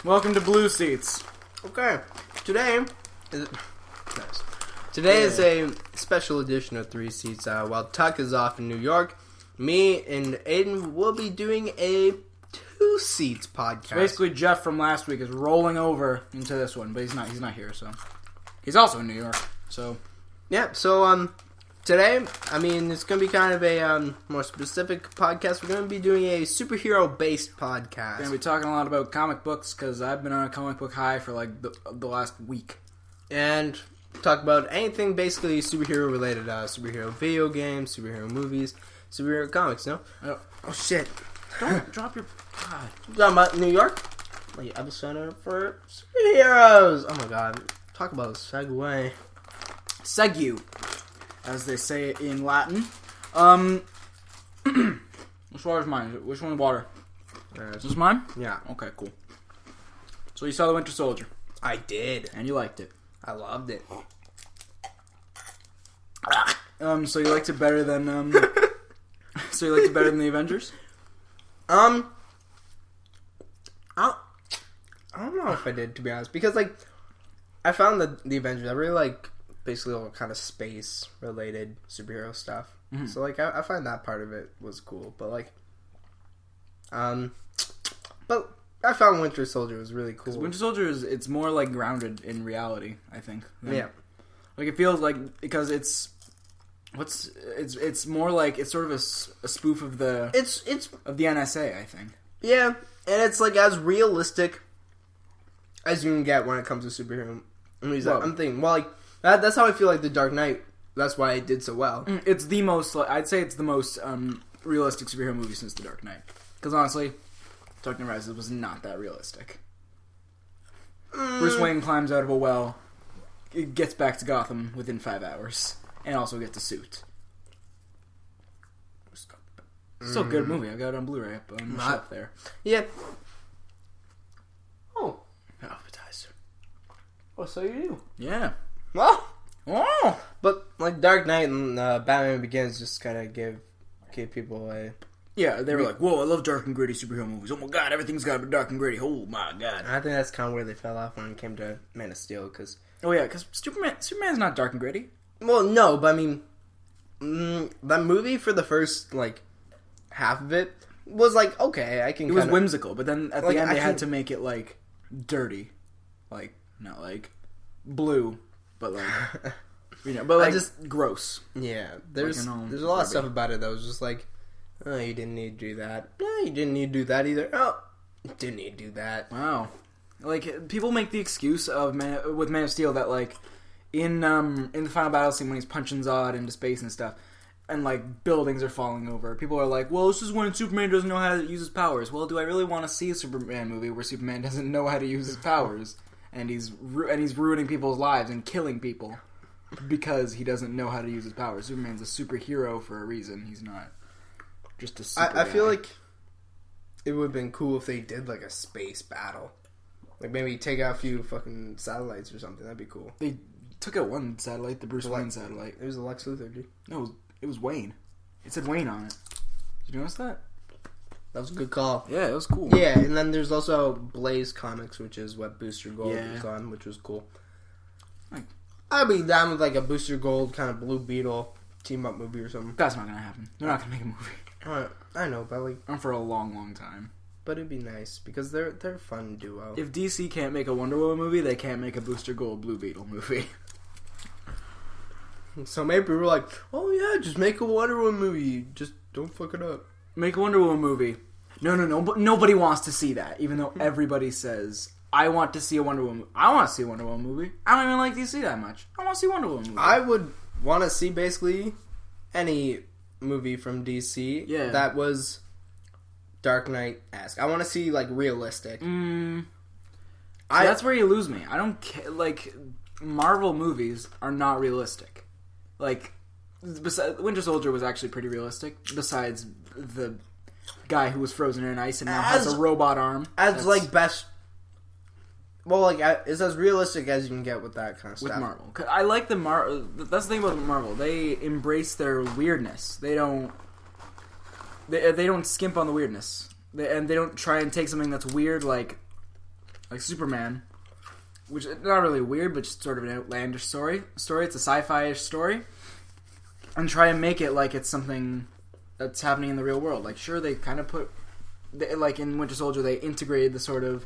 Welcome to Blue Seats. Okay, today is is a special edition of Three Seats. While Tuck is off in New York, me and Aidan will be doing a Two Seats podcast. So basically, Jeff from last week is rolling over into this one, but he's not here. So he's also in New York. So yeah. So today, it's going to be kind of a more specific podcast. We're going to be doing a superhero-based podcast. We're going to be talking a lot about comic books because I've been on a comic book high for like the last week. And talk about anything basically superhero-related. Superhero video games, superhero movies, superhero comics, no? Oh shit. Don't drop your... God. Talking about New York? Like epicenter for superheroes. Oh my god. Talk about a segue. Segue, as they say it in Latin. Which water's mine? Which one's water? Is this mine? Yeah. Okay, cool. So you saw The Winter Soldier. I did. And you liked it. I loved it. So you liked it better than So you liked it better than the Avengers? I don't know if I did, to be honest, because like I found that the Avengers, I really like basically all kind of space related superhero stuff. Mm-hmm. So like I find that part of it was cool, but like but I found Winter Soldier was really cool. Winter Soldier it's more like grounded in reality, I think. Yeah. Like it feels like because it's more like it's sort of a spoof of the of the NSA, I think. Yeah, and it's like as realistic as you can get when it comes to superhero movies. Well, I'm thinking, well, like that's how I feel like The Dark Knight. That's why it did so well. It's the most. I'd say it's the most realistic superhero movie since The Dark Knight. Because honestly, Dark Knight Rises was not that realistic. Bruce Wayne climbs out of a well, gets back to Gotham within 5 hours, and also gets a suit. Still a good movie. I got it on Blu-ray up on the shelf there. Yeah. Oh. Appetizer. Oh, so you do? Yeah. Well. Oh. But like Dark Knight and Batman Begins just kind of gave people a... Yeah, they were like, whoa, I love dark and gritty superhero movies. Oh my god, everything's got to be dark and gritty. Oh my god. I think that's kind of where they fell off when it came to Man of Steel, because... Oh yeah, because Superman's not dark and gritty. Well, no, but I mean... that movie for the first, like, half of it was like, okay, I can It was whimsical, but then at the end they had to make it, like, dirty. Like, not like blue, but like... but like just gross. Yeah, there's a lot of stuff about it that was just like, oh, you didn't need to do that. No, you didn't need to do that either. Oh, you didn't need to do that. Wow. Like, people make the excuse with Man of Steel that, like, in the final battle scene when he's punching Zod into space and stuff, and, like, buildings are falling over, people are like, well, this is when Superman doesn't know how to use his powers. Well, do I really want to see a Superman movie where Superman doesn't know how to use his powers, and he's ruining people's lives and killing people because he doesn't know how to use his powers? Superman's a superhero for a reason. He's not just a super I feel like it would have been cool if they did, like, a space battle. Like, maybe take out a few fucking satellites or something. That'd be cool. They took out one satellite, the Bruce Wayne satellite. It was a Lex Luthor, dude. No, it was Wayne. It said Wayne on it. Did you notice that? That was a good call. Yeah, it was cool. Yeah, and then there's also Blaze Comics, which is what Booster Gold was on, which was cool. I'd be down with like a Booster Gold kind of Blue Beetle team-up movie or something. That's not going to happen. They're not going to make a movie. I know, but like... For a long, long time. But it'd be nice, because they're a fun duo. If DC can't make a Wonder Woman movie, they can't make a Booster Gold Blue Beetle movie. So maybe we were like, oh yeah, just make a Wonder Woman movie. Just don't fuck it up. Make a Wonder Woman movie. No, but nobody wants to see that, even though everybody says, I want to see a Wonder Woman. I want to see a Wonder Woman movie. I don't even like DC that much. I want to see a Wonder Woman movie. I would want to see basically any movie from DC that was Dark Knight-esque. I want to see, like, realistic. That's where you lose me. I don't care. Like, Marvel movies are not realistic. Like, Winter Soldier was actually pretty realistic, besides the guy who was frozen in ice and now has a robot arm. Like, best... Well, like, it's as realistic as you can get with that kind of stuff. With Marvel. I like the that's the thing about Marvel. They embrace their weirdness. They don't skimp on the weirdness. They don't try and take something that's weird, like like Superman, which is not really weird, but just sort of an outlandish story. It's a sci-fi-ish story, and try and make it like it's something that's happening in the real world. Like, sure, they kind of like in Winter Soldier, they integrated the sort of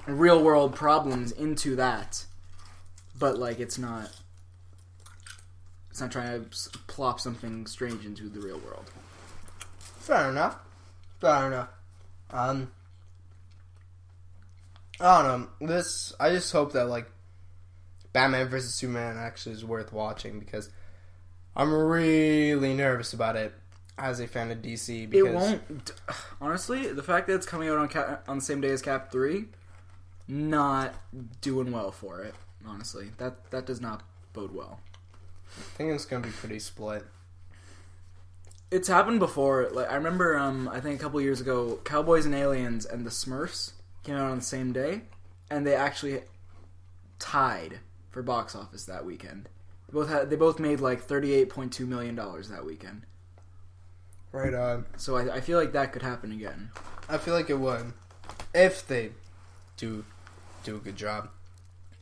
real world problems into that, but like it's not trying to plop something strange into the real world. Fair enough. I don't know. I just hope that like Batman vs Superman actually is worth watching, because I'm really nervous about it as a fan of DC. Because it won't. Honestly, the fact that it's coming out on the same day as Cap 3, not doing well for it. Honestly, that does not bode well. I think it's gonna be pretty split. It's happened before. Like, I remember, I think a couple years ago, Cowboys and Aliens and the Smurfs came out on the same day, and they actually tied for box office that weekend. They both made like $38.2 million that weekend. Right on. So I feel like that could happen again. I feel like it would, if they do a good job.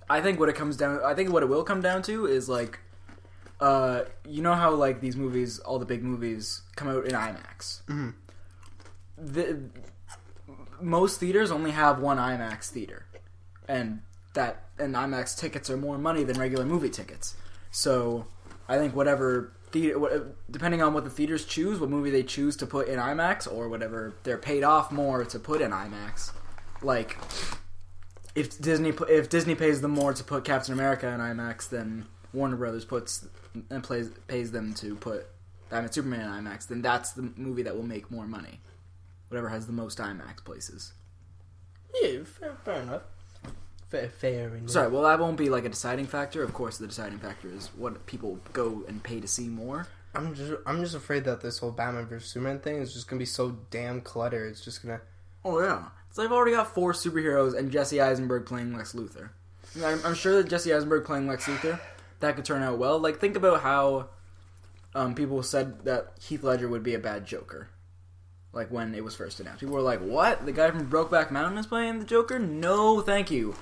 I think what it will come down to is like, you know how like these movies, all the big movies, come out in IMAX. Mm-hmm. Most theaters only have one IMAX theater, and IMAX tickets are more money than regular movie tickets. So I think whatever theater, depending on what the theaters choose, what movie they choose to put in IMAX, or whatever they're paid off more to put in IMAX, like if Disney pays them more to put Captain America in IMAX, then Warner Brothers pays them to put Batman Superman in IMAX, then that's the movie that will make more money. Whatever has the most IMAX places. Yeah, fair enough. Fair enough. Sorry, well, that won't be like a deciding factor. Of course, the deciding factor is what people go and pay to see more. I'm just afraid that this whole Batman vs Superman thing is just gonna be so damn cluttered. It's just gonna. Oh yeah, so they've already got 4 superheroes and Jesse Eisenberg playing Lex Luthor. I'm sure that Jesse Eisenberg playing Lex Luthor, that could turn out well. Like, think about how people said that Heath Ledger would be a bad Joker. Like, when it was first announced. People were like, what? The guy from Brokeback Mountain is playing the Joker? No, thank you.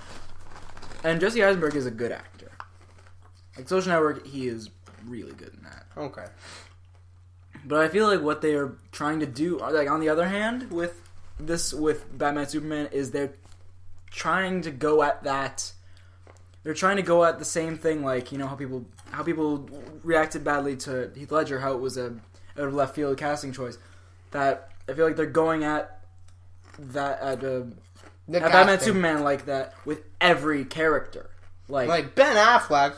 And Jesse Eisenberg is a good actor. Like, Social Network, he is really good in that. Okay. But I feel like what they are trying to do, like, on the other hand, with Batman Superman, is they're trying to go at that. They're trying to go at the same thing, like, you know, how people reacted badly to Heath Ledger, how it was a out of left field casting choice. That I feel like they're going at that at Batman Superman like that with every character. Like Ben Affleck,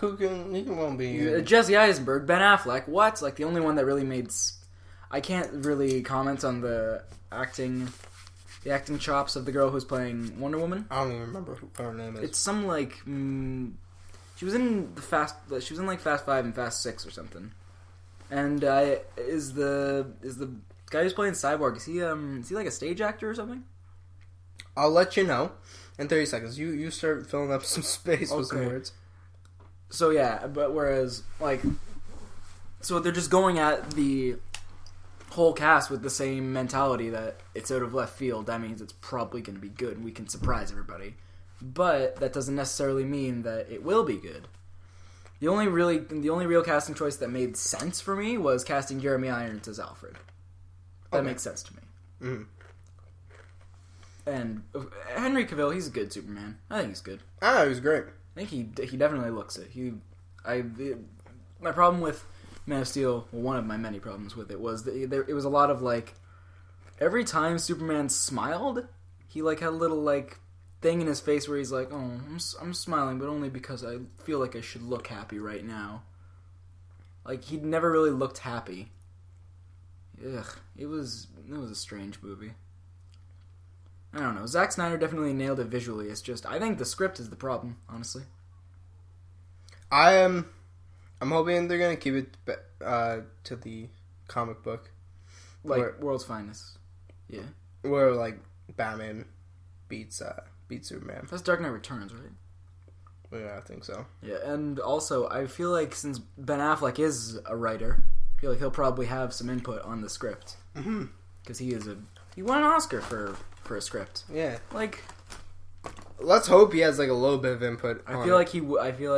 he won't be Jesse Eisenberg, Ben Affleck. What? Like, the only one that really made. I can't really comment on the acting chops of the girl who's playing Wonder Woman. I don't even remember what her name is. It's some like she was in like Fast 5 and Fast 6 or something. And is the guy who's playing Cyborg, is he like a stage actor or something? I'll let you know in 30 seconds. You start filling up some space with some words. So yeah, but whereas so they're just going at the whole cast with the same mentality that it's out of left field. That means it's probably going to be good and we can surprise everybody. But that doesn't necessarily mean that it will be good. The only real casting choice that made sense for me was casting Jeremy Irons as Alfred. That makes sense to me. Mm-hmm. And Henry Cavill, he's a good Superman. I think he's good. Ah, he's great. I think he definitely looks it. My problem with Man of Steel, well, one of my many problems with it was that it was a lot of like every time Superman smiled, he like had a little like thing in his face where he's like, "Oh, I'm smiling, but only because I feel like I should look happy right now." Like, he never really looked happy. Ugh, it was a strange movie. I don't know. Zack Snyder definitely nailed it visually. It's just, I think the script is the problem, honestly. I'm hoping they're gonna keep it to the comic book, like World's Finest. Yeah, where like Batman beats Superman. That's Dark Knight Returns, right? Yeah, I think so. Yeah, and also I feel like since Ben Affleck is a writer, I feel like he'll probably have some input on the script. Mm-hmm. Because he won an Oscar for a script. Yeah. Like, let's hope he has like a little bit of input. I feel like he would. I feel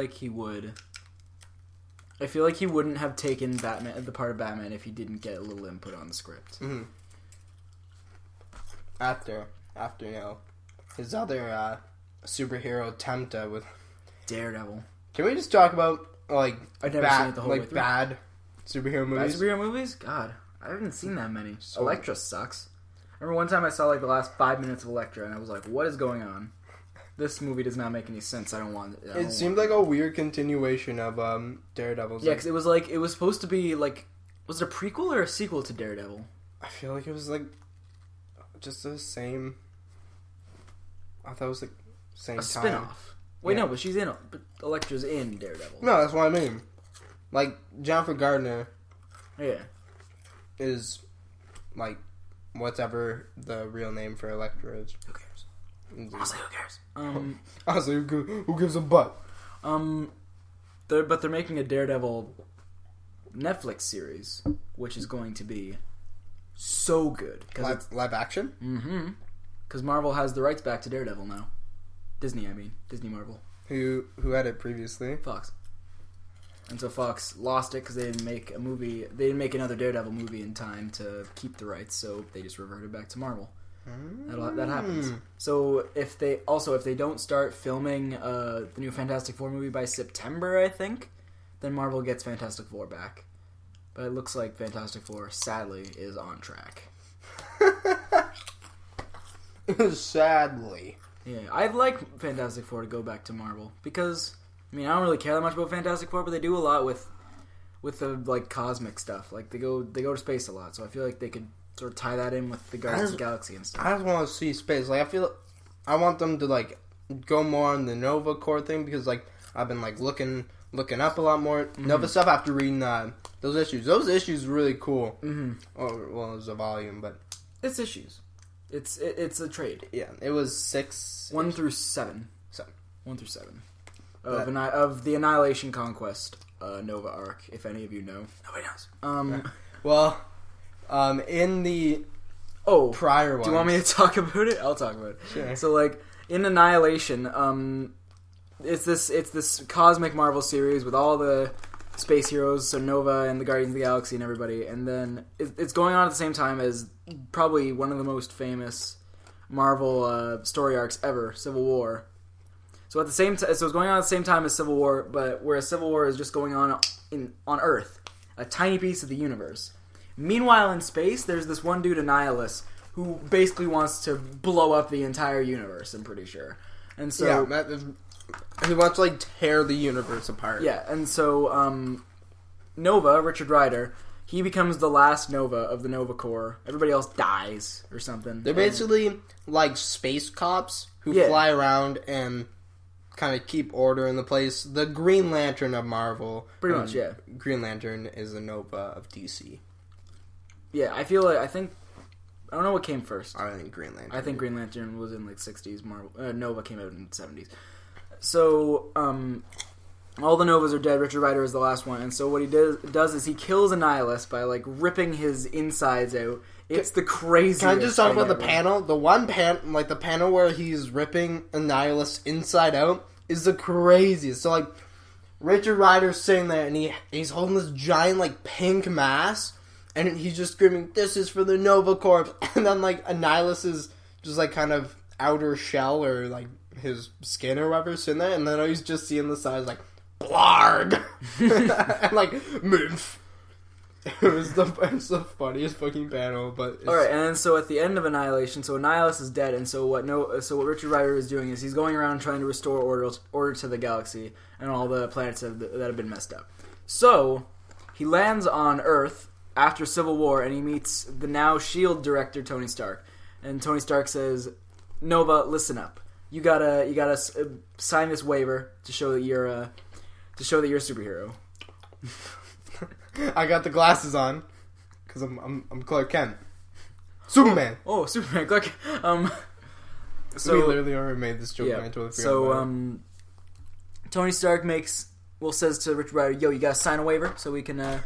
like he wouldn't have taken Batman, the part of Batman, if he didn't get a little input on the script. Mm-hmm. After his other superhero attempt with Daredevil. Can we just talk about like I've never seen it the whole way through. bad superhero movies? Bad superhero movies? God, I haven't seen that many. Elektra sucks. I remember one time I saw like the last 5 minutes of Elektra, and I was like, "What is going on? This movie does not make any sense. I don't want it." It seemed like a weird continuation of Daredevil's. Yeah, because it was supposed to be like, was it a prequel or a sequel to Daredevil? I feel like it was like just the same. I thought it was like same a time. Spin-off. Wait, no, but she's in. But Elektra's in Daredevil. No, that's what I mean. Like Jennifer Gardner. Yeah. Is like whatever the real name for Elektra is. Who cares? Honestly, who cares? Honestly, who gives a butt? But they're making a Daredevil Netflix series, which is going to be so good. Live action? Mm-hmm. Because Marvel has the rights back to Daredevil now. Disney Marvel. Who had it previously? Fox. And so Fox lost it because they didn't make a movie. They didn't make another Daredevil movie in time to keep the rights, so they just reverted back to Marvel. That happens. So if they don't start filming the new Fantastic Four movie by September, I think, then Marvel gets Fantastic Four back. But it looks like Fantastic Four, sadly, is on track. Sadly. Yeah, I'd like Fantastic Four to go back to Marvel because I don't really care that much about Fantastic Four, but they do a lot with the like cosmic stuff. Like they go to space a lot, so I feel like they could sort of tie that in with the Guardians of the Galaxy and stuff. I just want to see space. Like I want them to like go more on the Nova Corps thing because like I've been like looking up a lot more Nova stuff after reading those issues. Those issues were really cool. Mm-hmm. Oh, well, it was a volume, but it's issues. It's a trade. Yeah, it was 6. 1 through 7. 1 through 7 of the Annihilation Conquest Nova arc. If any of you know, nobody knows. In the prior ones. Do you want me to talk about it? I'll talk about it. Sure. So like in Annihilation, it's this cosmic Marvel series with all the space heroes, so Nova and the Guardians of the Galaxy and everybody, and then it's going on at the same time as probably one of the most famous Marvel story arcs ever, Civil War. So at the same so it's going on at the same time as Civil War, but whereas Civil War is just going on Earth, a tiny piece of the universe. Meanwhile, in space, there's this one dude, Annihilus, who basically wants to blow up the entire universe. I'm pretty sure, and so he wants to like tear the universe apart. Yeah, and so Nova, Richard Rider, he becomes the last Nova of the Nova Corps. Everybody else dies or something. They're basically like space cops who fly around and kind of keep order in the place. The Green Lantern of Marvel. Pretty much, yeah. Green Lantern is the Nova of DC. Yeah, I don't know what came first. I think Green Lantern. I think Green Lantern was in like 60s. Nova came out in 70s. So, all the Novas are dead. Richard Rider is the last one. And so what he does is he kills Annihilus by, like, ripping his insides out. It's the craziest. Can I just talk about the panel? The one like, the panel where he's ripping Annihilus inside out is the craziest. So, like, Richard Rider's sitting there, and he's holding this giant, like, pink mask, and he's just screaming, "This is for the Nova Corps." And then, like, Annihilus is just, like, kind of outer shell, or, like, his skin or whatever sitting there, and then he's just seeing the sides like blarg and like moof. It was the funniest fucking panel. But all right, and then so at the end of Annihilation, so Annihilus is dead, and so what Richard Rider is doing is he's going around trying to restore order to the galaxy and all the planets that have been messed up. So he lands on Earth after Civil War, and he meets the now SHIELD director Tony Stark, and Tony Stark says, "Nova, listen up. You gotta sign this waiver to show that you're a superhero." I got the glasses on because I'm Clark Kent, Superman. Oh, Superman, Clark. So we literally already made this joke. Yeah. And I totally forgot Tony Stark says to Richard Rider, "Yo, you gotta sign a waiver so we can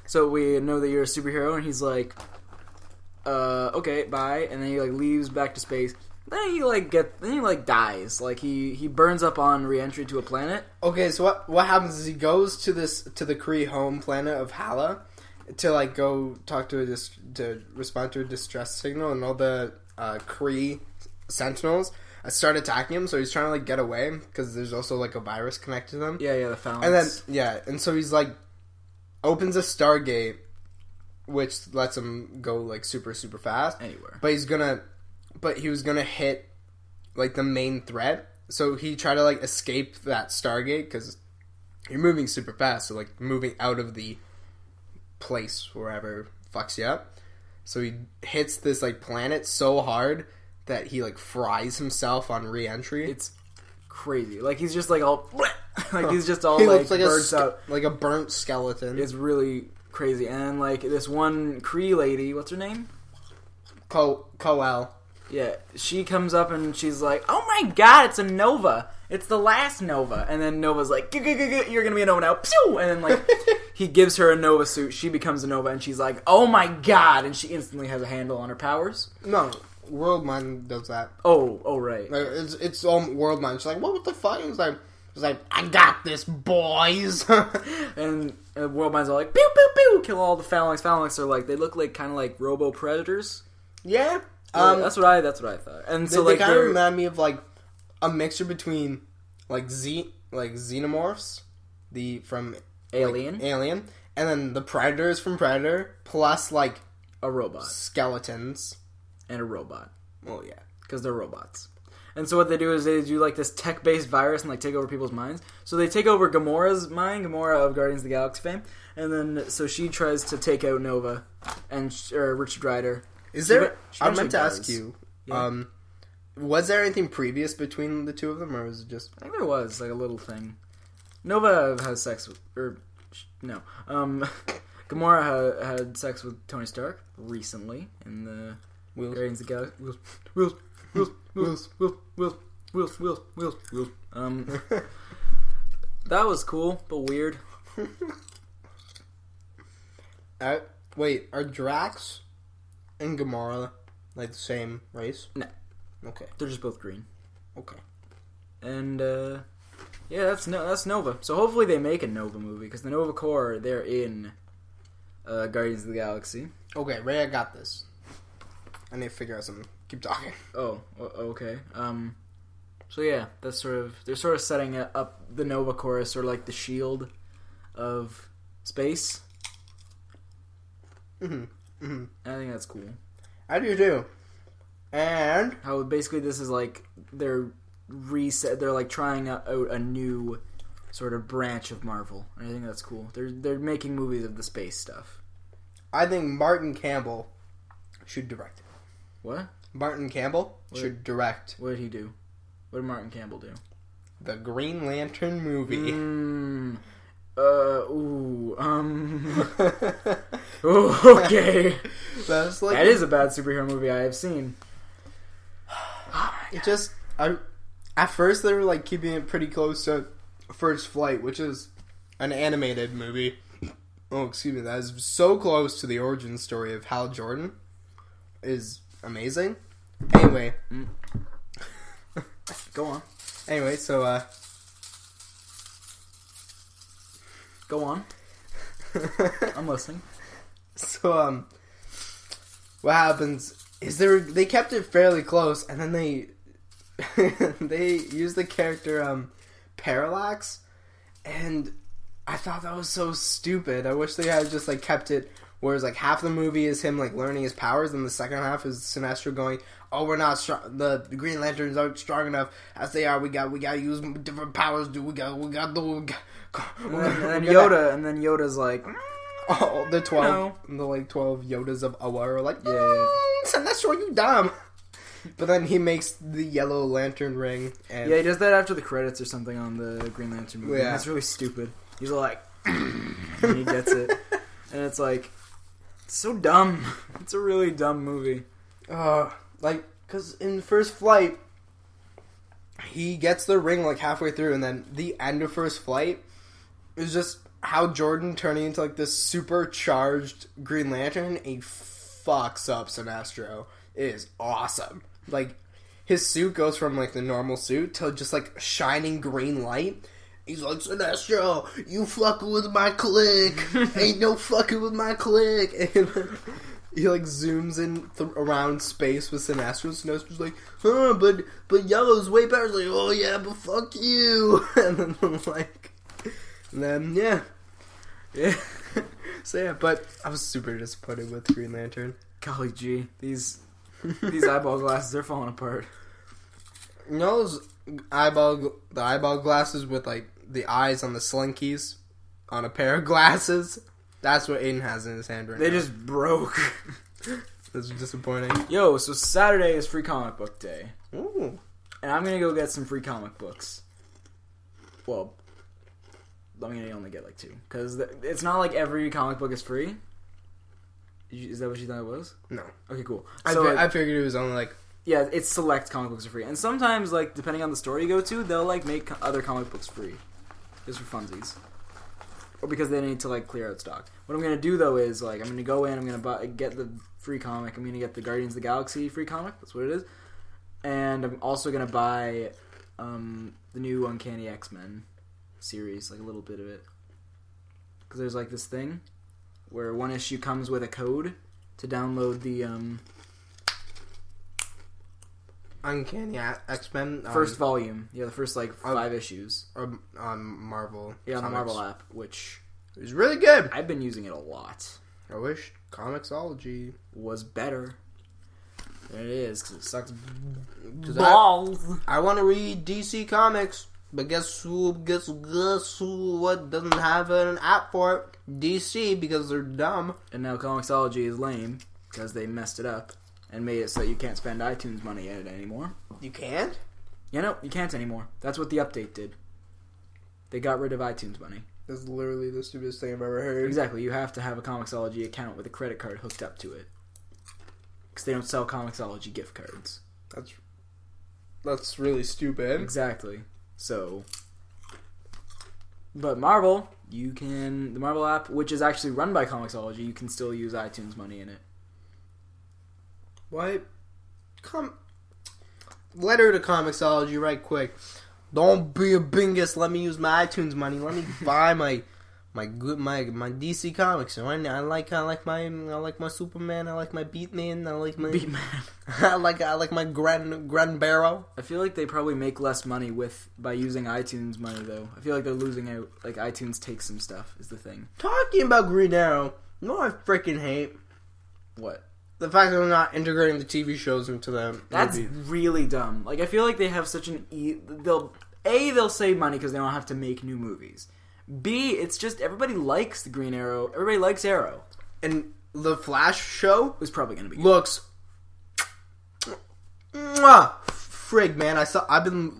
so we know that you're a superhero." And he's like, "Okay, bye." And then he like leaves back to space. Then he dies. Like he burns up on re-entry to a planet. Okay, so what happens is he goes to the Kree home planet of Hala to like go talk to to respond to a distress signal, and all the Kree Sentinels start attacking him. So he's trying to like get away because there's also like a virus connected to them. Yeah, the phalanx. And then and so he's like opens a Stargate, which lets him go like super super fast anywhere. But he was gonna hit like the main threat, so he tried to like escape that Stargate because you're moving super fast, so like moving out of the place wherever fucks you up. So he hits this like planet so hard that he like fries himself on re-entry. It's crazy. Like he's just like all like he's just all he like looks like burnt out, like a burnt skeleton. It's really crazy. And like this one Kree lady, what's her name? Koel. Yeah, she comes up and she's like, "Oh my god, it's a Nova! It's the last Nova!" And then Nova's like, "You're gonna be a Nova now!" Pew! And then like he gives her a Nova suit. She becomes a Nova, and she's like, "Oh my god!" And she instantly has a handle on her powers. No, World Mind does that. Oh right. Like, it's all World Mind. She's like, "What the fuck?" It's like, "I got this, boys." and World Mind's all like, "Pew pew pew!" Kill all the phalanx. Phalanx are like, they look like kind of like Robo Predators. Yeah. That's what I thought. And so they kind of remind me of like a mixture between like xenomorphs, from Alien, like, Alien, and then the Predators from Predator, plus like a robot, skeletons, and a robot. Oh yeah, because they're robots. And so what they do is they do like this tech-based virus and like take over people's minds. So they take over Gamora's mind, Gamora of Guardians of the Galaxy fame, and then so she tries to take out Nova and Richard Rider. Is there? I meant to ask you. Yeah. Was there anything previous between the two of them, or was it just? I think there was like a little thing. Nova has sex with, no. Gamora had sex with Tony Stark recently in the Guardians of the Galaxy. Wheels. That was cool, but weird. Wait, are Drax and Gamora like the same race? No. Okay. They're just both green. Okay. And yeah, that's Nova. So hopefully they make a Nova movie because the Nova Corps, they're in Guardians of the Galaxy. Okay, Ray, I got this. I need to figure out something. Keep talking. Oh, okay. So yeah, they're sort of setting up the Nova Corps as sort of like the shield of space. Mm-hmm. I think that's cool. I do too. And how basically this is like they're like trying out a new sort of branch of Marvel. I think that's cool. They're making movies of the space stuff. I think Martin Campbell should direct it. What? Martin Campbell should direct. What did he do? What did Martin Campbell do? The Green Lantern movie. Okay. That is a bad superhero movie I have seen. At first they were like keeping it pretty close to First Flight, which is an animated movie. Oh, excuse me, that is so close to the origin story of Hal Jordan. Is amazing. Anyway. Go on. Anyway, so go on. I'm listening. So what happens is they kept it fairly close, and then they used the character Parallax, and I thought that was so stupid. I wish they had just like kept it whereas like half the movie is him like learning his powers, and the second half is Sinestro going, "Oh, we're not strong. The Green Lanterns aren't strong enough as they are. We got to use different powers. Dude, and then Yoda's like, oh, the 12 Yodas of Awa are like, yeah, Sinestro, you dumb. But then he makes the Yellow Lantern ring. And yeah, he does that after the credits or something on the Green Lantern movie. Yeah. That's really stupid. He's like, and he gets it. And it's like, so dumb. It's a really dumb movie. Because in First Flight, he gets the ring like halfway through, and then the end of First Flight is just Hal Jordan turning into like this supercharged Green Lantern. He fucks up Sinestro. It is awesome. Like, his suit goes from like the normal suit to just like shining green light. He's like, Sinestro, you fucking with my clique. Ain't no fucking with my clique. And he like zooms in around space with Sinestro. Sinestro's like, but yellow's way better. He's like, oh yeah, but fuck you. And then yeah. So yeah, but I was super disappointed with Green Lantern. Golly gee, these eyeball glasses are falling apart. You know those eyeball glasses with like the eyes on the slinkies on a pair of glasses? That's what Aidan has in his hand right now. They just broke. That's disappointing. Yo, so Saturday is Free Comic Book Day. Ooh. And I'm gonna go get some free comic books. Well, I'm gonna only get like 2. Because it's not like every comic book is free. Is that what you thought it was? No. Okay, cool. So I figured it was only like... Yeah, it's select comic books are free. And sometimes, like, depending on the store you go to, they'll, like, make other comic books free. Just for funsies. Or because they need to, like, clear out stock. What I'm going to do, though, is, like, I'm going to go in, I'm going to get the free comic. I'm going to get the Guardians of the Galaxy free comic. That's what it is. And I'm also going to buy the new Uncanny X-Men series, like, a little bit of it. Because there's, like, this thing where one issue comes with a code to download the Uncanny X-Men first volume. Yeah, the first like 5 issues on Marvel. Yeah, on the Comics. Marvel app, which It was really good. I've been using it a lot. I wish Comixology was better. There it is, because it sucks balls. I want to read DC Comics, but guess who? What doesn't have an app for it? DC, because they're dumb. And now Comixology is lame because they messed it up and made it so that you can't spend iTunes money at it anymore. You can't? Yeah, no, you can't anymore. That's what the update did. They got rid of iTunes money. That's literally the stupidest thing I've ever heard. Exactly. You have to have a Comixology account with a credit card hooked up to it. Because they don't sell Comixology gift cards. That's really stupid. Exactly. So, but Marvel, the Marvel app, which is actually run by Comixology, you can still use iTunes money in it. What? Letter to Comixology right quick. Don't be a bingus. Let me use my iTunes money. Let me buy my DC comics. I like my Superman. I like my Beatman. I like my Beatman. I like my Grand Barrow. I feel like they probably make less money by using iTunes money though. I feel like they're losing out. Like iTunes takes some stuff is the thing. Talking about Green Arrow, you know what I freaking hate? What? The fact that they're not integrating the TV shows into them. That's really dumb. Like I feel like they have such an they'll save money because they don't have to make new movies. B, it's just everybody likes the Green Arrow. Everybody likes Arrow. And the Flash show is probably going to be good. Looks frig, man. I've been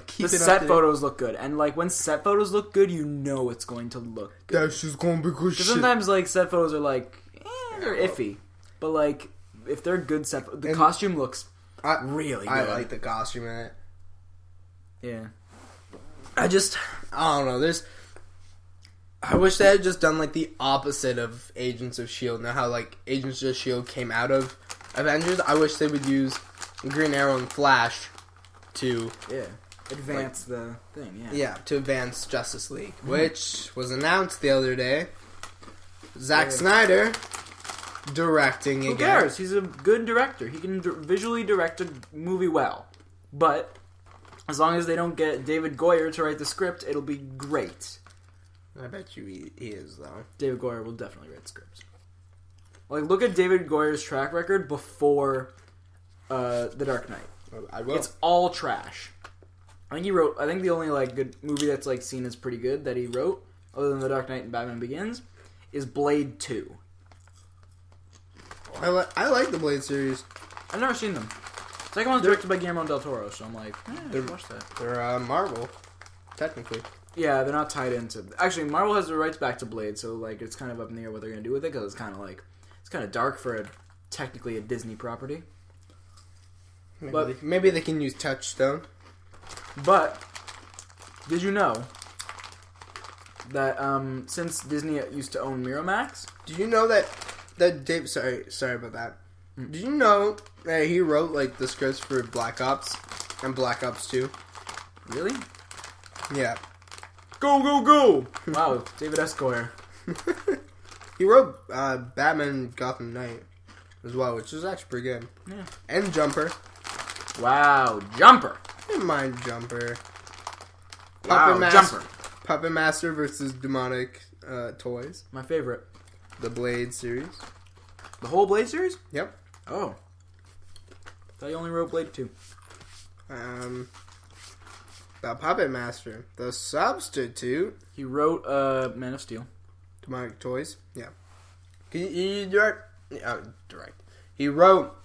keeping the set photos look good. And like when set photos look good, you know it's going to look good. That's just going to be good shit. Sometimes like set photos are like they're iffy. But like if they're good the costume looks really good. I like the costume in it. Yeah. I don't know. I wish they had just done like the opposite of Agents of S.H.I.E.L.D. Now how like Agents of S.H.I.E.L.D. came out of Avengers, I wish they would use Green Arrow and Flash to advance the thing. Yeah, to advance Justice League, which was announced the other day. Zack Snyder directing again. Who cares? He's a good director. He can visually direct a movie well, but as long as they don't get David Goyer to write the script, it'll be great. I bet you he is, though. David Goyer will definitely write scripts. Like, look at David Goyer's track record before The Dark Knight. I will. It's all trash. I think the only, like, good movie that's, like, seen as pretty good that he wrote, other than The Dark Knight and Batman Begins, is Blade 2. I like the Blade series. I've never seen them. The second one's directed by Guillermo del Toro, so I'm like, watch that. They're Marvel, technically. Yeah, they're not tied into... Actually, Marvel has the rights back to Blade, so like it's kind of up in the air what they're going to do with it, because it's kind of dark for technically a Disney property. Maybe they can use Touchstone. But, did you know that since Disney used to own Miramax... Did you know that Dave... Sorry about that. Did you know Yeah, he wrote like the scripts for Black Ops and Black Ops 2. Really? Yeah. Go, go, go! Wow, David Esquire. He wrote Batman Gotham Knight as well, which is actually pretty good. Yeah. And Jumper. Wow, Jumper. I didn't mind Jumper. Wow, Jumper. Puppet Master versus Demonic Toys. My favorite. The Blade series. The whole Blade series? Yep. Oh. Thought you only wrote Blade 2. The Puppet Master. The Substitute. He wrote Man of Steel. Demonic Toys. Yeah. He direct. He wrote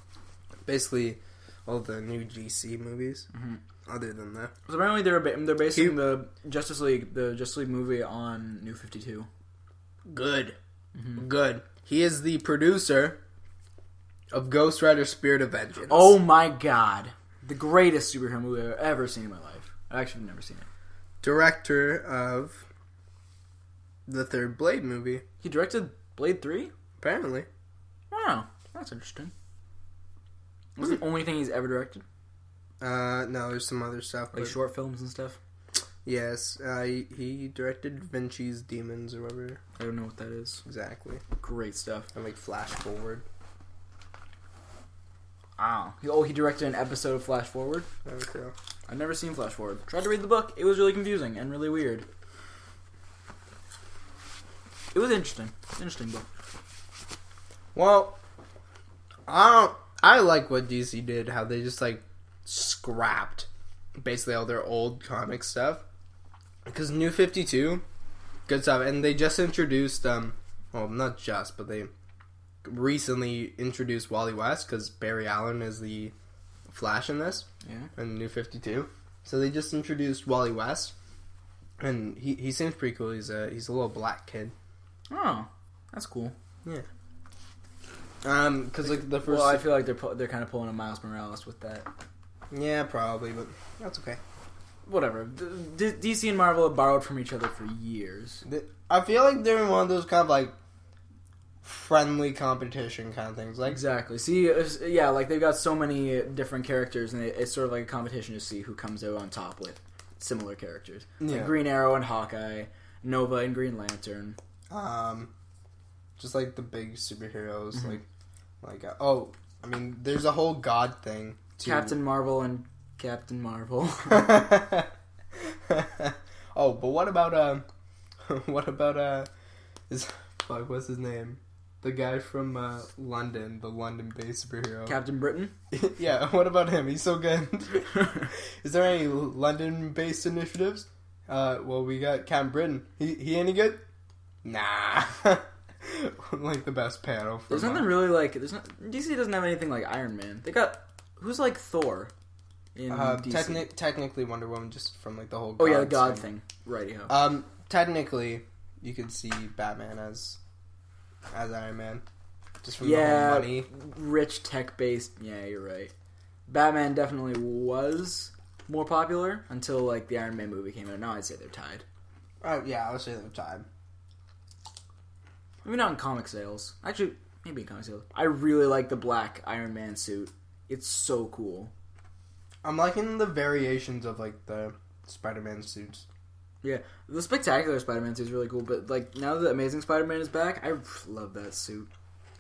basically all the new DC movies. Mm-hmm. Other than that, So apparently they're basing the Justice League movie on New 52. good. Mm-hmm. Good. He is the producer of Ghost Rider: Spirit of Vengeance. Oh my god, the greatest superhero movie I've ever seen in my life. I actually have never seen it. Director of the third Blade movie. He directed Blade 3? Apparently. Wow, that's interesting. Was the only thing he's ever directed? No, there's some other stuff. Like short films and stuff? Yes, he directed Vinci's Demons or whatever. I don't know what that is. Exactly. Great stuff. And like Flash Forward. Wow. He directed an episode of Flash Forward? Okay. I've never seen Flash Forward. Tried to read the book. It was really confusing and really weird. It was interesting. Interesting book. Well, I like what DC did, how they just like scrapped basically all their old comic stuff. Because New 52, good stuff. And they just introduced, well, not just, but they recently introduced Wally West, because Barry Allen is the Flash in this. Yeah. In New 52. So they just introduced Wally West. And he seems pretty cool. He's a little black kid. Oh, that's cool. Yeah. Because like the first. Well, I feel like they're kind of pulling a Miles Morales with that. Yeah, probably, but that's okay. Whatever. DC and Marvel have borrowed from each other for years. I feel like they're in one of those kind of like friendly competition kind of things. Like Exactly. See, yeah, like they've got so many different characters, and it's sort of like a competition to see who comes out on top with similar characters. Yeah. Like Green Arrow and Hawkeye, Nova and Green Lantern. Just like the big superheroes, Mm-hmm. I mean, there's a whole God thing. Too. Captain Marvel and Captain Marvel. Oh, but what about what's his name? The guy from London, the London-based superhero. Captain Britain? Yeah, what about him? He's so good. Is there any London-based initiatives? Well, we got Captain Britain. He any good? Nah. Like the best panel. There's nothing really like. DC doesn't have anything like Iron Man. They got who's like Thor in DC. Technically Wonder Woman, just from like the whole. Oh yeah, the God thing. Righty-ho. Technically, you could see Batman as Iron Man, just from the whole money. Rich tech based. Yeah, you're right. Batman definitely was more popular until like the Iron Man movie came out. Now I'd say they're tied. Yeah, I would say they're tied. Maybe not in comic sales. Actually, maybe in comic sales. I really like the black Iron Man suit. It's so cool. I'm liking the variations of like the Spider-Man suits. Yeah, the Spectacular Spider-Man suit is really cool. But like now that Amazing Spider-Man is back, I love that suit.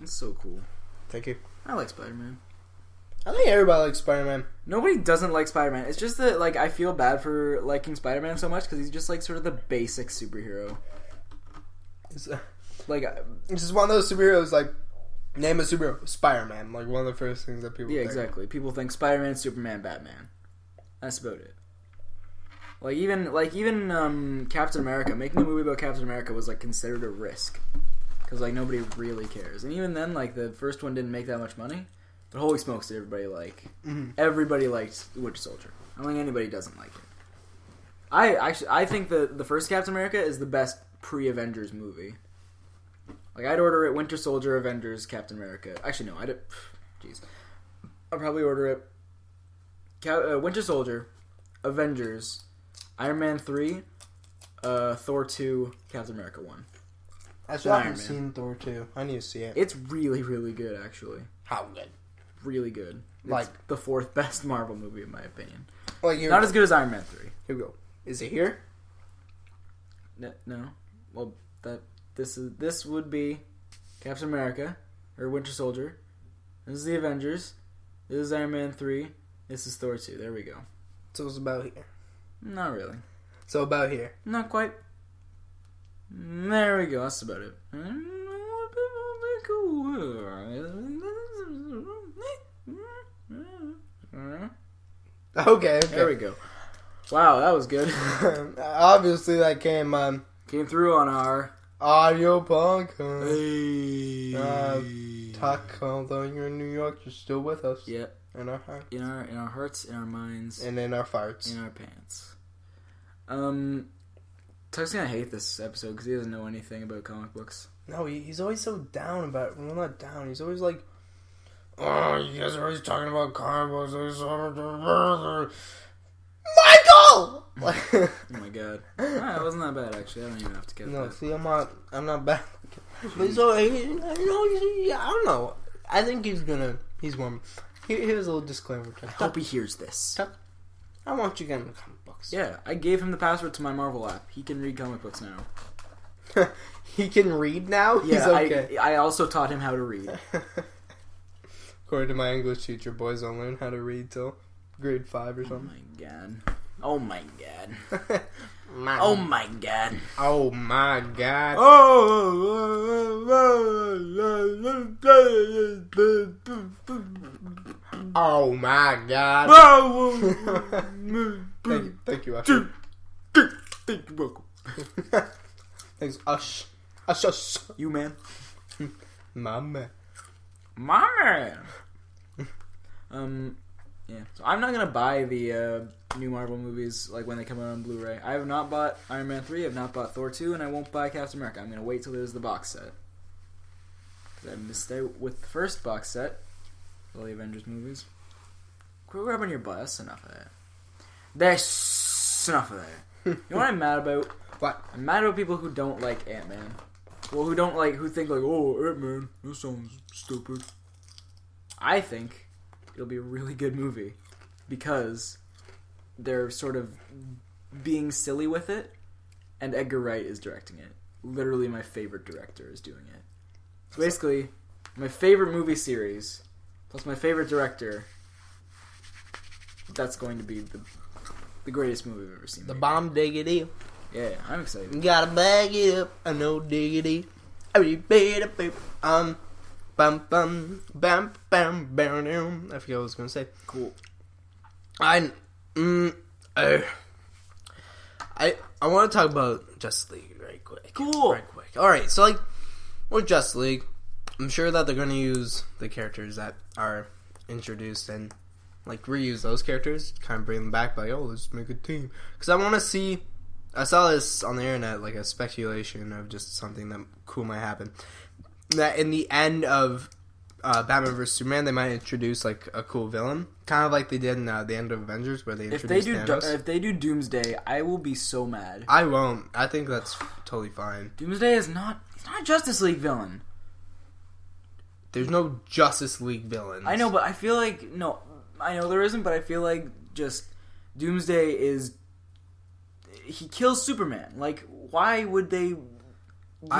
It's so cool. Thank you. I like Spider-Man. I think everybody likes Spider-Man. Nobody doesn't like Spider-Man. It's just that like I feel bad for liking Spider-Man so much because he's just like sort of the basic superhero. It's just one of those superheroes, like, name a superhero, Spider-Man. Like, one of the first things that people think. Yeah, exactly. People think Spider-Man, Superman, Batman. That's about it. Even Captain America, making a movie about Captain America was, like, considered a risk. Because, like, nobody really cares. And even then, like, the first one didn't make that much money. But holy smokes, did everybody like. Mm-hmm. Everybody liked Winter Soldier. I don't think anybody doesn't like it. I think the first Captain America is the best pre-Avengers movie. Like, I'd order it Winter Soldier, Avengers, Captain America. Actually, no, I'd probably order it Winter Soldier, Avengers, Iron Man 3, Thor 2, Captain America 1. Actually, I haven't seen Thor 2. I need to see it. It's really, really good, actually. How good? really good. It's Like the 4th best Marvel movie in my opinion. Like Not as good as Iron Man 3. Here we go. Is it here? No. Well, this would be Captain America or Winter Soldier. This is the Avengers. This is Iron Man 3. This is Thor 2. There we go. So it's about here. Not really. So about here. Not quite. There we go. That's about it. Okay. There we go. Wow, that was good. Obviously, that came Came through on our audio podcast. Hey. Tuck, although you're in New York, you're still with us. Yeah. In our hearts. In our hearts, in our minds, and in our farts. in our pants. Tuck's gonna hate this episode because he doesn't know anything about comic books. No, he's always so down about it. Well, not down. He's always like, oh, you guys are always talking about comic books. Michael! Oh my god. It wasn't that bad, actually. I don't even have to get No, that. see, I'm not bad. But so, I don't know. I think he's warm. Here's a little disclaimer. I hope he hears this. Tuck, I want you to get into comic books. Yeah, I gave him the password to my Marvel app. He can read comic books now. He can read now? Yeah, He's okay. I also taught him how to read. According to my English teacher, boys don't learn how to read till grade 5 or something. Oh my god. My Oh my god. Oh my god. Oh my god. Thank you, Usher. Thank you, welcome. Thanks, Ush. Ush. You man. My man. My man. Yeah. So I'm not gonna buy the new Marvel movies like when they come out on Blu-ray. I have not bought Iron Man 3, I've not bought Thor 2, and I won't buy Captain America. I'm gonna wait till there's the box set. Because I missed out with the first box set. All the Avengers movies. Quit rubbing your butt. That's enough of that. That's enough of that. You know what I'm mad about? What? I'm mad about people who don't like Ant-Man. Well, who think like, oh, Ant-Man, that sounds stupid. I think it'll be a really good movie because they're sort of being silly with it, and Edgar Wright is directing it. Literally, my favorite director is doing it. So basically, my favorite movie series plus my favorite director. That's going to be the greatest movie I've ever seen. The bomb diggity. Yeah, I'm excited. Gotta bag it up. I know diggity. Bum bum bam bam bam. I forget what I was gonna say. Cool. I want to talk about Justice League right quick. Cool. Right quick. All right. So like, with Justice League, I'm sure that they're gonna use the characters that are introduced and like reuse those characters, kind of bring them back. Like, oh, let's make a team. Because I want to see. I saw this on the internet, like a speculation of just something that cool might happen. That in the end of Batman vs Superman, they might introduce like a cool villain, kind of like they did in the end of Avengers, where they introduced Thanos. If they do Doomsday, I will be so mad. I won't. I think that's totally fine. Doomsday is not. He's not a Justice League villain. There's no Justice League villains. I know, but I feel like no. I know there isn't, but I feel like just Doomsday is. He kills Superman. Like, why would they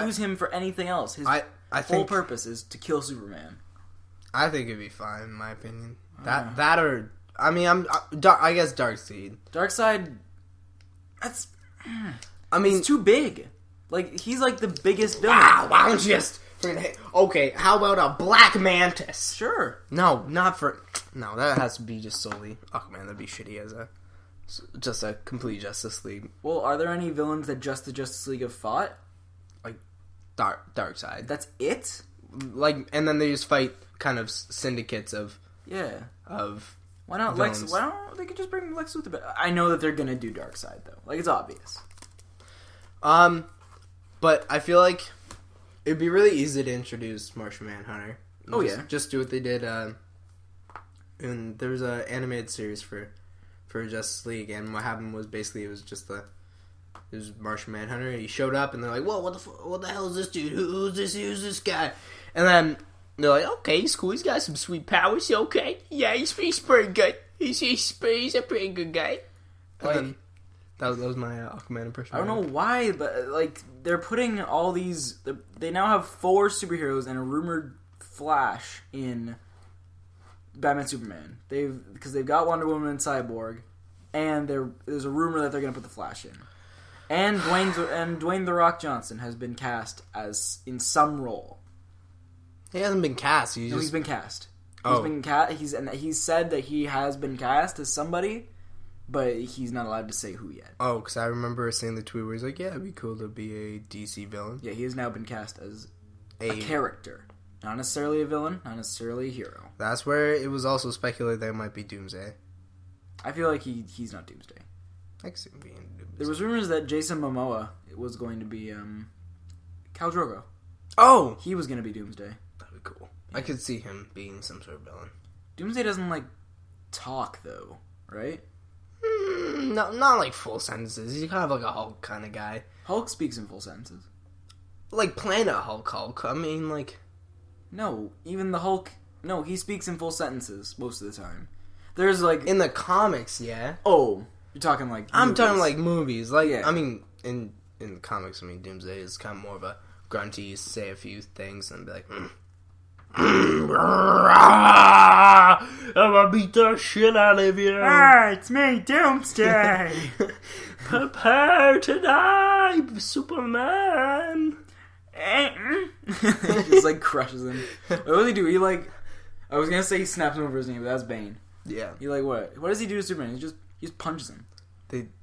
use him for anything else? His whole purpose is to kill Superman. I think it'd be fine, in my opinion. That or I mean, I guess Darkseid. Darkseid. That's. I mean, it's too big. Like, he's like the biggest villain. Wow, why don't you just okay? How about a Black Mantis? Sure. No, not for. No, that has to be just solely. Oh man, that'd be shitty as just a complete Justice League. Well, are there any villains that just the Justice League have fought? Like Darkseid. That's it? Like, and then they just fight kind of syndicates of why not villains. Lex? Why don't they could just bring Lex Luthor back? I know that they're gonna do Darkseid though. Like, it's obvious. But I feel like it'd be really easy to introduce Martian Manhunter. Just do what they did. And there was an animated series for Justice League, and what happened was basically it was Martian Manhunter. He showed up, and they're like, "Whoa, what the hell is this dude? Who's this guy?" And then They're like, okay, he's cool. He's got some sweet powers. Okay, yeah, he's pretty good. He's a pretty good guy. Like, that was my Aquaman impression. I don't know why, but like they're putting all these. They now have 4 superheroes and a rumored Flash in Batman Superman. Because they've got Wonder Woman and Cyborg, and there's a rumor that they're going to put the Flash in. And Dwayne The Rock Johnson has been cast as in some role. He hasn't been cast. He's been cast. Oh. He's said that he has been cast as somebody, but he's not allowed to say who yet. Oh, because I remember seeing the tweet where he's like, "Yeah, it'd be cool to be a DC villain." Yeah, he has now been cast as a character, not necessarily a villain, not necessarily a hero. That's where it was also speculated that it might be Doomsday. I feel like he's not Doomsday. I can see him being Doomsday. There was rumors that Jason Momoa was going to be Khal Drogo. Oh, he was going to be Doomsday. That'd be cool. I could see him being some sort of villain. Doomsday doesn't like talk though, right? No, not like full sentences. He's kind of like a Hulk kind of guy. Hulk speaks in full sentences. Like Planet Hulk. I mean, like... No, even the Hulk... No, he speaks in full sentences most of the time. There's like... In the comics, yeah. Oh, you're talking like... I'm movies. talking like movies. Like, yeah. I mean, in the comics, I mean, Doomsday is kind of more of a grunty, say a few things and be like... I'm gonna beat the shit out of you. Ah, it's me, Doomsday. Prepare to die, Superman. Just like crushes him. What does he do? He like... I was gonna say he snaps him over his knee, but that's Bane. Yeah. He like what? What does he do to Superman? He just punches him.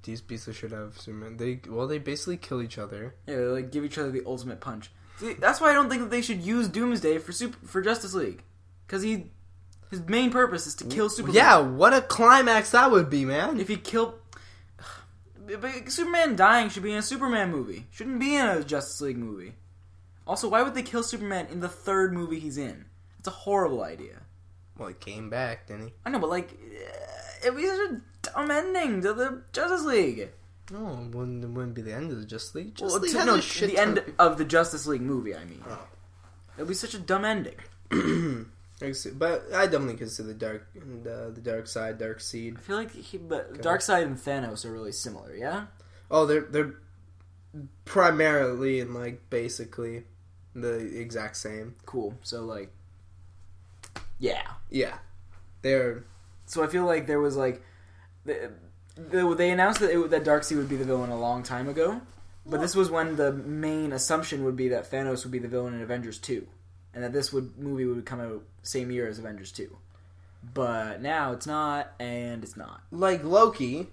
These beats the shit out of Superman. They basically kill each other. Yeah, they like give each other the ultimate punch. See, that's why I don't think that they should use Doomsday for Justice League, because his main purpose is to kill Superman. Yeah, what a climax that would be, man. If he killed, but Superman dying should be in a Superman movie. Shouldn't be in a Justice League movie. Also, why would they kill Superman in the 3rd movie he's in? It's a horrible idea. Well, he came back, didn't he? I know, but like, it'd be such a dumb ending to the Justice League. No, it wouldn't be the end of the Justice League. The end of the Justice League movie, I mean. Oh. It'd be such a dumb ending. But I definitely consider the dark side, Dark Seed. I feel like Darkseid and Thanos are really similar, yeah? Oh, they're primarily and like basically the exact same. Cool. So like, yeah. Yeah, they're. So I feel like there was like, they announced that Darkseid would be the villain a long time ago, but this was when the main assumption would be that Thanos would be the villain in Avengers 2, and that this movie would come out same year as Avengers 2. But now it's not, and it's not. Like Loki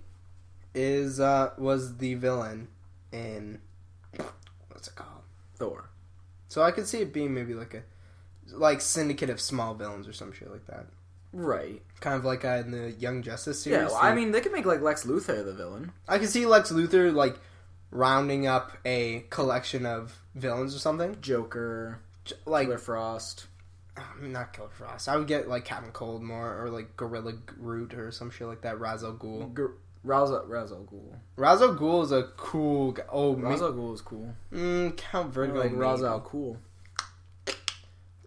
was the villain in what's it called? Thor. So I could see it being maybe like syndicate of small villains or some shit like that. Right. Kind of like in the Young Justice series. Yeah, well, I mean, they could make like Lex Luthor the villain. I can see Lex Luthor like rounding up a collection of villains or something. Joker, like Killer Frost. Not Killer Frost. I would get like Captain Cold more, or like Gorilla Groot or some shit like that. Ra's al Ghul. Ra's al Ghul. Ra's al Ghul is a cool guy. Oh, Ra's al Ghul is cool. Count Vertigo. Like Ra's al Ghul.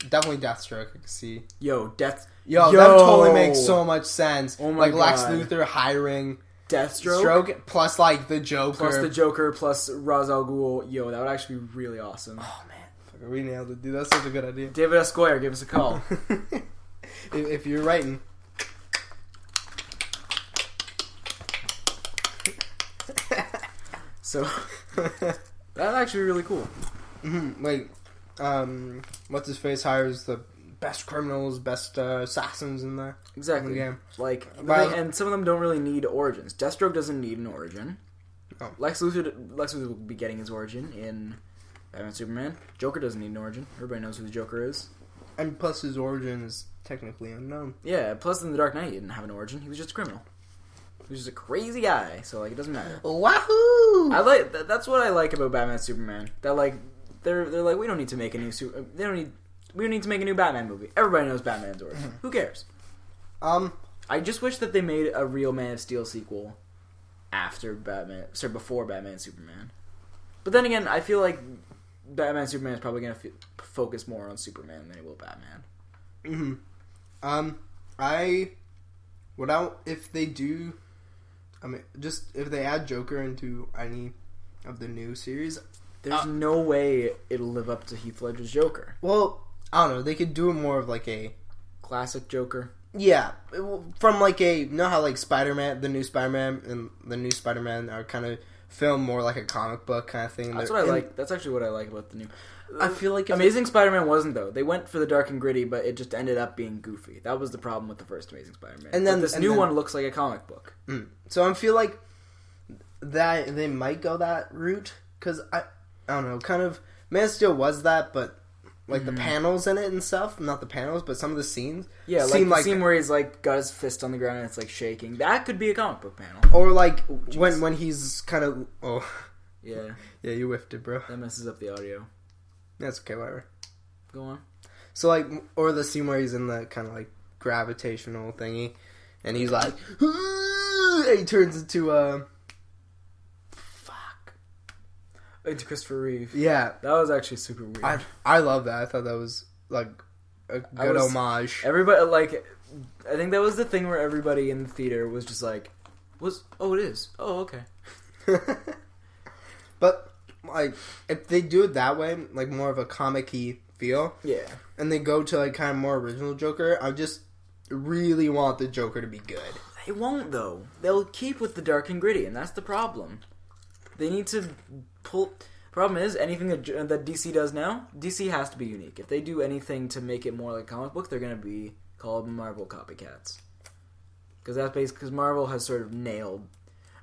Definitely Deathstroke. I can see. Yo, that totally makes so much sense. Oh my God. Lex Luthor hiring Deathstroke plus like the Joker plus Ra's al Ghul. Yo, that would actually be really awesome. Oh man, we nailed it, dude. That's such a good idea. David Esquire, give us a call. if you're writing. So that's actually really cool. Mm-hmm. Like, what's his face hires the best criminals, best assassins in the game. Like, and some of them don't really need origins. Deathstroke doesn't need an origin. Oh. Lex Luthor will be getting his origin in Batman Superman. Joker doesn't need an origin. Everybody knows who the Joker is. And plus, his origin is technically unknown. Yeah. Plus, in The Dark Knight, he didn't have an origin. He was just a criminal. He was just a crazy guy. So like, it doesn't matter. Wahoo! I like that's what I like about Batman Superman. That like they're like, we don't need to make a new we don't need to make a new Batman movie. Everybody knows Batman's origin. Who cares? I just wish that they made a real Man of Steel sequel before Batman Superman. But then again, I feel like Batman Superman is probably going to focus more on Superman than he will Batman. If they do, just if they add Joker into any of the new series, there's no way it'll live up to Heath Ledger's Joker. Well, I don't know. They could do it more of like a classic Joker. Yeah, from like you know how like Spider-Man, the new Spider-Man and the new Spider-Man are kind of filmed more like a comic book kind of thing. That's what I like. That's actually what I like about the new. I feel like Amazing Spider-Man wasn't though. They went for the dark and gritty, but it just ended up being goofy. That was the problem with the first Amazing Spider-Man. And then this new one looks like a comic book. So I feel like that they might go that route because I don't know. Kind of Man of Steel was that, but like the panels in it and stuff. Not the panels, but some of the scenes. Yeah, like the scene where he's like got his fist on the ground and it's like shaking. That could be a comic book panel. Or like when he's kind of yeah you whiffed it, bro. That messes up the audio. That's okay, whatever. Go on. So like, or the scene where he's in the kind of like gravitational thingy, and he's like, and he turns into into Christopher Reeve. Yeah, that was actually super weird. I love that. I thought that was like a good homage. Everybody like, I think that was the thing where everybody in the theater was just like, it is. Oh, okay. But like, if they do it that way, like more of a comic-y feel, yeah, and they go to like kind of more original Joker, I just really want the Joker to be good. They won't though. They'll keep with the dark and gritty, and that's the problem. They need to pull. Problem is, anything that DC does now, DC has to be unique. If they do anything to make it more like a comic book, they're going to be called Marvel copycats. Because Marvel has sort of nailed.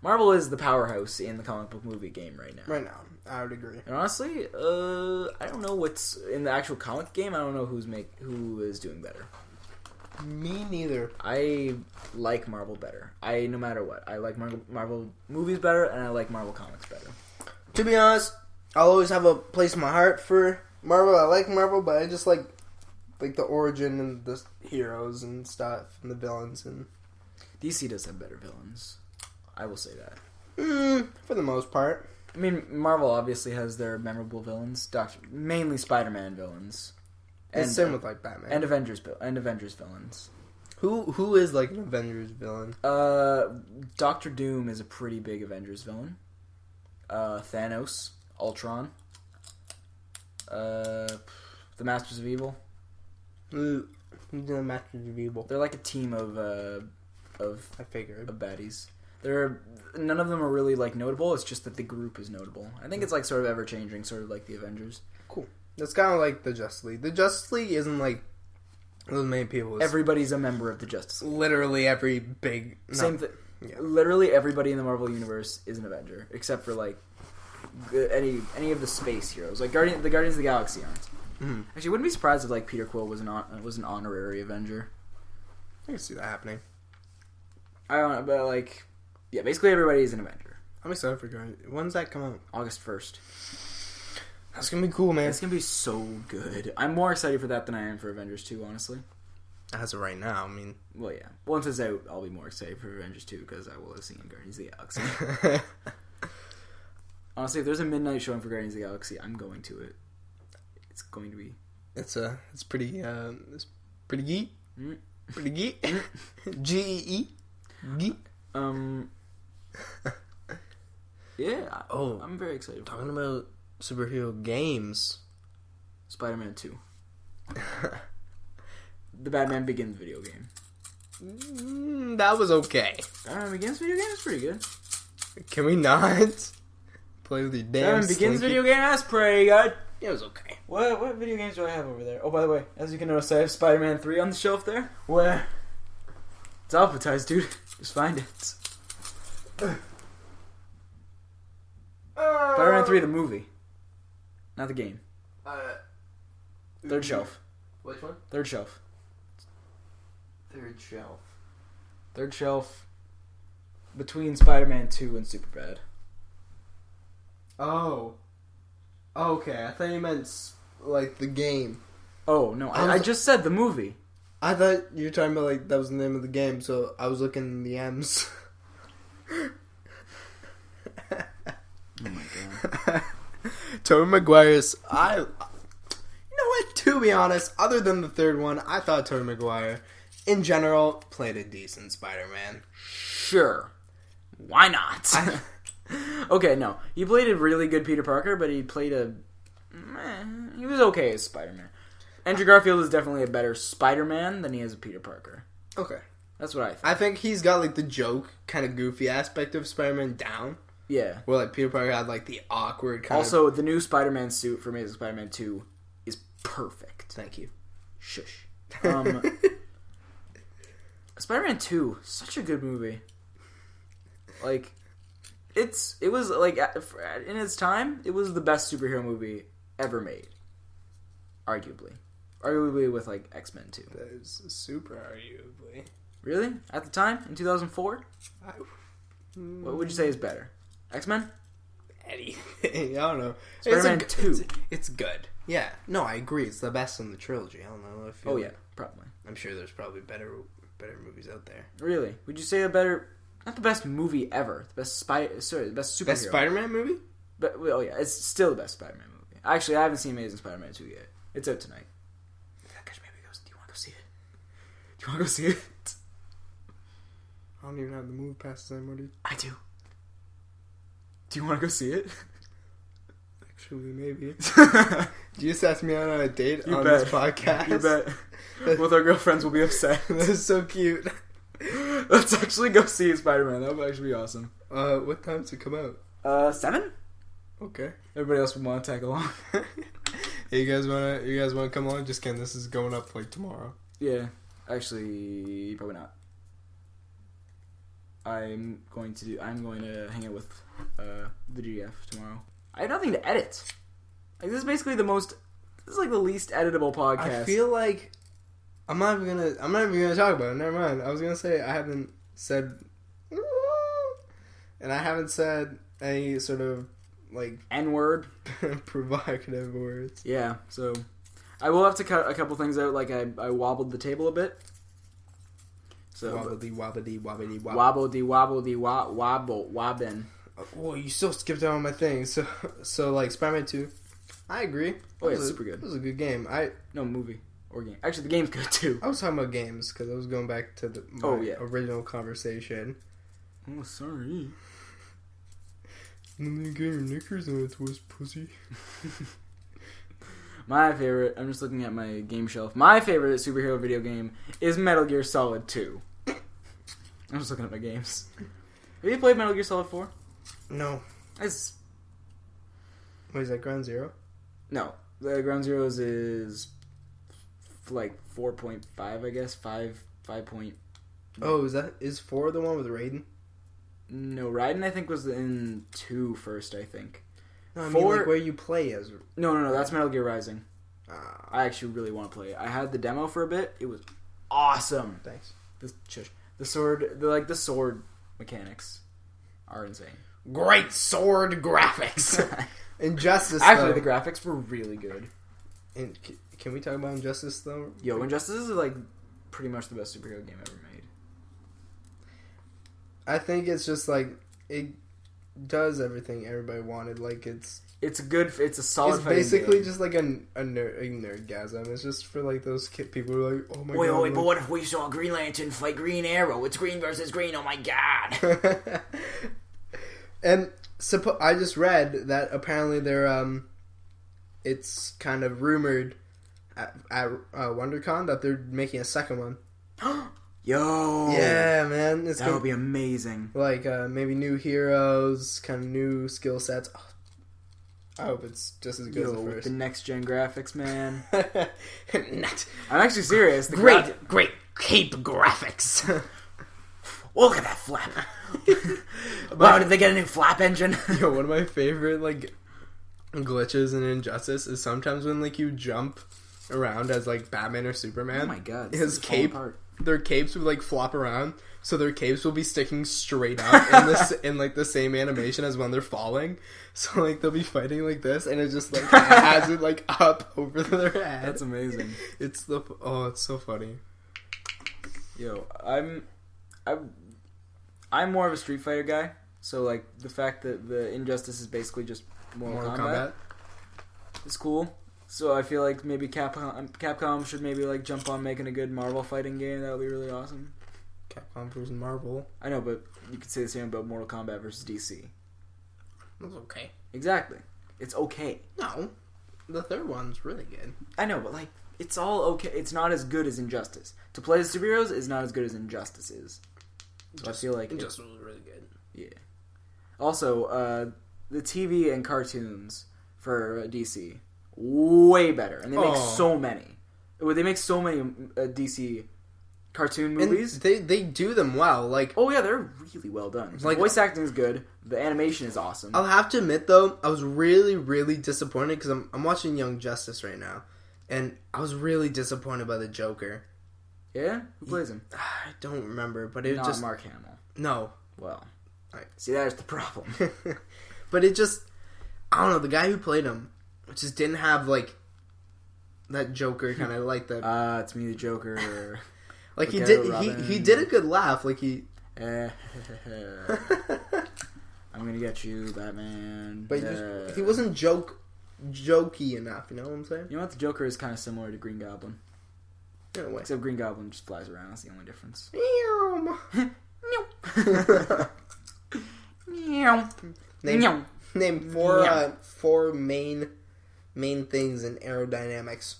Marvel is the powerhouse in the comic book movie game right now. Right now, I would agree. And honestly, I don't know what's in the actual comic game. I don't know who is doing better. Me neither. I like Marvel better. No matter what, I like Marvel movies better, and I like Marvel comics better. To be honest, I'll always have a place in my heart for Marvel. I like Marvel, but I just like the origin and the heroes and stuff and the villains. And DC does have better villains. I will say that. For the most part. I mean, Marvel obviously has their memorable villains, mainly Spider-Man villains. And same with like Batman and Avengers villains. Who is like an Avengers villain? Doctor Doom is a pretty big Avengers villain. Thanos, Ultron, the Masters of Evil. The Masters of Evil. They're like a team of I figured of baddies. None of them are really like notable. It's just that the group is notable. I think it's like sort of ever changing, sort of like the Avengers. Cool. It's kind of like the Justice League. The Justice League isn't like those many people. Everybody's a member of the Justice League. Literally every big same thing. Yeah. Literally everybody in the Marvel universe is an Avenger, except for like any of the space heroes. Like the Guardians of the Galaxy aren't. Mm-hmm. Actually, wouldn't be surprised if like Peter Quill was an honorary Avenger. I can see that happening. I don't know, but like, yeah, basically everybody is an Avenger. I'm excited for Guardians. When's that come out? August 1st. That's gonna be cool, man. It's gonna be so good. I'm more excited for that than I am for Avengers 2, honestly. As of right now, I mean... Well, yeah. Once it's out, I'll be more excited for Avengers 2, because I will have seen Guardians of the Galaxy. Honestly, if there's a midnight showing for Guardians of the Galaxy, I'm going to it. It's going to be... It's pretty, it's pretty geek. Pretty geek. G-E-E. Geek. Yeah. Oh. I'm very excited for Talking about superhero games. Spider-Man 2. The Batman Begins video game. That was okay. Batman Begins video game is pretty good. Can we not play with your damn Batman Begins video game? That's pretty good. It was okay. What video games do I have over there? Oh, by the way, as you can notice, I have Spider-Man 3 on the shelf there. Where? It's alphabetized, dude. Just find it. Spider-Man 3, the movie. Not the game. Third shelf. Which one? Third shelf. Third shelf. Third shelf. Between Spider-Man 2 and Superbad. Oh. Okay, I thought you meant like the game. Oh, no. I just said the movie. I thought you were talking about like that was the name of the game, so I was looking in the M's. Oh my god. Tobey Maguire's. You know what? To be honest, other than the third one, I thought Tobey Maguire, in general, played a decent Spider-Man. Sure. Why not? Okay, no. He played a really good Peter Parker, but he played he was okay as Spider-Man. Andrew Garfield is definitely a better Spider-Man than he is a Peter Parker. Okay. That's what I think. I think he's got, like, the joke, kind of goofy aspect of Spider-Man down. Yeah. Where, like, Peter Parker had, like, the awkward kind Also, the new Spider-Man suit for Amazing Spider-Man 2 is perfect. Thank you. Shush. Spider-Man 2, such a good movie. Like, it was, like, in its time, it was the best superhero movie ever made. Arguably. Arguably with, like, X-Men 2. That is super arguably. Really? At the time? In 2004? What would you say is better? X-Men? Anything. I don't know. Spider-Man 2. It's good. Yeah. No, I agree. It's the best in the trilogy. I don't know. Yeah. Probably. I'm sure there's probably better movies out there. Really? Would you say a better... Not the best movie ever. The best the best superhero. Best Spider-Man movie? But, oh yeah, it's still the best Spider-Man movie. Actually, I haven't seen Amazing Spider-Man 2 yet. It's out tonight. Maybe goes, do you want to go see it? Do you want to go see it? I don't even have the movie passes anymore, dude. I do. Do you want to go see it? Actually, maybe. Do you just ask me out on a date on bet. this podcast? You bet. Both our girlfriends will be upset. That is so cute. Let's actually go see Spider-Man. That would actually be awesome. What time does it come out? 7? Okay. Everybody else would want to tag along. Hey, you guys wanna come along? Just kidding. This is going up like tomorrow. Yeah. Actually, probably not. I'm going to hang out with the GF tomorrow. I have nothing to edit. Like, this is basically this is like the least editable podcast. I feel like I'm not even gonna talk about it. Never mind. I was gonna say I haven't said, and I haven't said any sort of like N-word provocative words. Yeah, so I will have to cut a couple things out. Like I wobbled the table a bit. So wobbly wobbly wobbly wobble wobbin. Well, you still skipped out on my thing. So like Spider-Man 2, I agree. Oh yeah, super good. It was a good game. No movie or game. Actually, the game's good too. I was talking about games because I was going back to my original conversation. Oh, sorry. Let me get your knickers on a twist, pussy. My favorite, I'm just looking at my game shelf. My favorite superhero video game is Metal Gear Solid 2. I'm just looking at my games. Have you played Metal Gear Solid 4? No. What is that, Ground Zero? No. The Ground Zeroes is like 4.5, I guess. 5 point... Oh, is 4 the one with Raiden? No, Raiden I think was in 2 first, I think. No, I mean like where you play as... No, that's Metal Gear Rising. I actually really want to play it. I had the demo for a bit. It was awesome. Thanks. The sword mechanics are insane. Great sword graphics. Injustice. Actually, the graphics were really good. And can we talk about Injustice though? Yo, Injustice is like pretty much the best superhero game ever made. I think it's just like it does everything everybody wanted. Like it's a solid. It's basically game. Just like a nerdgasm. It's just for like those people who are like, oh my god. Wait, but what if we saw Green Lantern fight Green Arrow? It's green versus green. Oh my god. And I just read that apparently they're it's kind of rumored at WonderCon that they're making a second one. Yo, yeah, man, that would be amazing. Like maybe new heroes, kind of new skill sets. Oh, I hope it's just as good as the first. The next gen graphics, man. I'm actually serious. Great cape graphics. Look at that flap. Wow, did they get a new flap engine? Yo, one of my favorite like glitches in Injustice is sometimes when like you jump around as like Batman or Superman. Oh my god, his cape, their capes would like flop around, so their capes will be sticking straight up in like the same animation as when they're falling. So like they'll be fighting like this, and it just like has it like up over their head. That's amazing. It's so funny. Yo, I'm more of a Street Fighter guy. So like the fact that the Injustice is basically just Mortal Kombat is cool. So I feel like maybe Capcom should maybe like jump on making a good Marvel fighting game. That would be really awesome. Capcom versus Marvel. I know, but you could say the same about Mortal Kombat versus DC. That's okay. Exactly. It's okay. No. The third one's really good. I know, but like, it's all okay. It's not as good as Injustice. To play as superheroes is not as good as Injustice is. So I feel like Injustice was really good. Yeah. Also, the TV and cartoons for DC way better, and they make so many. They make so many DC cartoon movies. And they do them well. Like, oh yeah, they're really well done. Like, the voice acting is good. The animation is awesome. I'll have to admit though, I was really, really disappointed because I'm watching Young Justice right now, and I was really disappointed by the Joker. Yeah, who plays him? I don't remember, but it Not just Mark Hamill. No. Well, see, that's the problem. But it just, I don't know, the guy who played him just didn't have like that Joker kind of like the. It's me, the Joker. Like he did a good laugh. Like he. I'm gonna get you, Batman. But he wasn't jokey enough. You know what I'm saying? You know what? The Joker is kind of similar to Green Goblin. In a way. Except Green Goblin just flies around. That's the only difference. Name four main things in aerodynamics.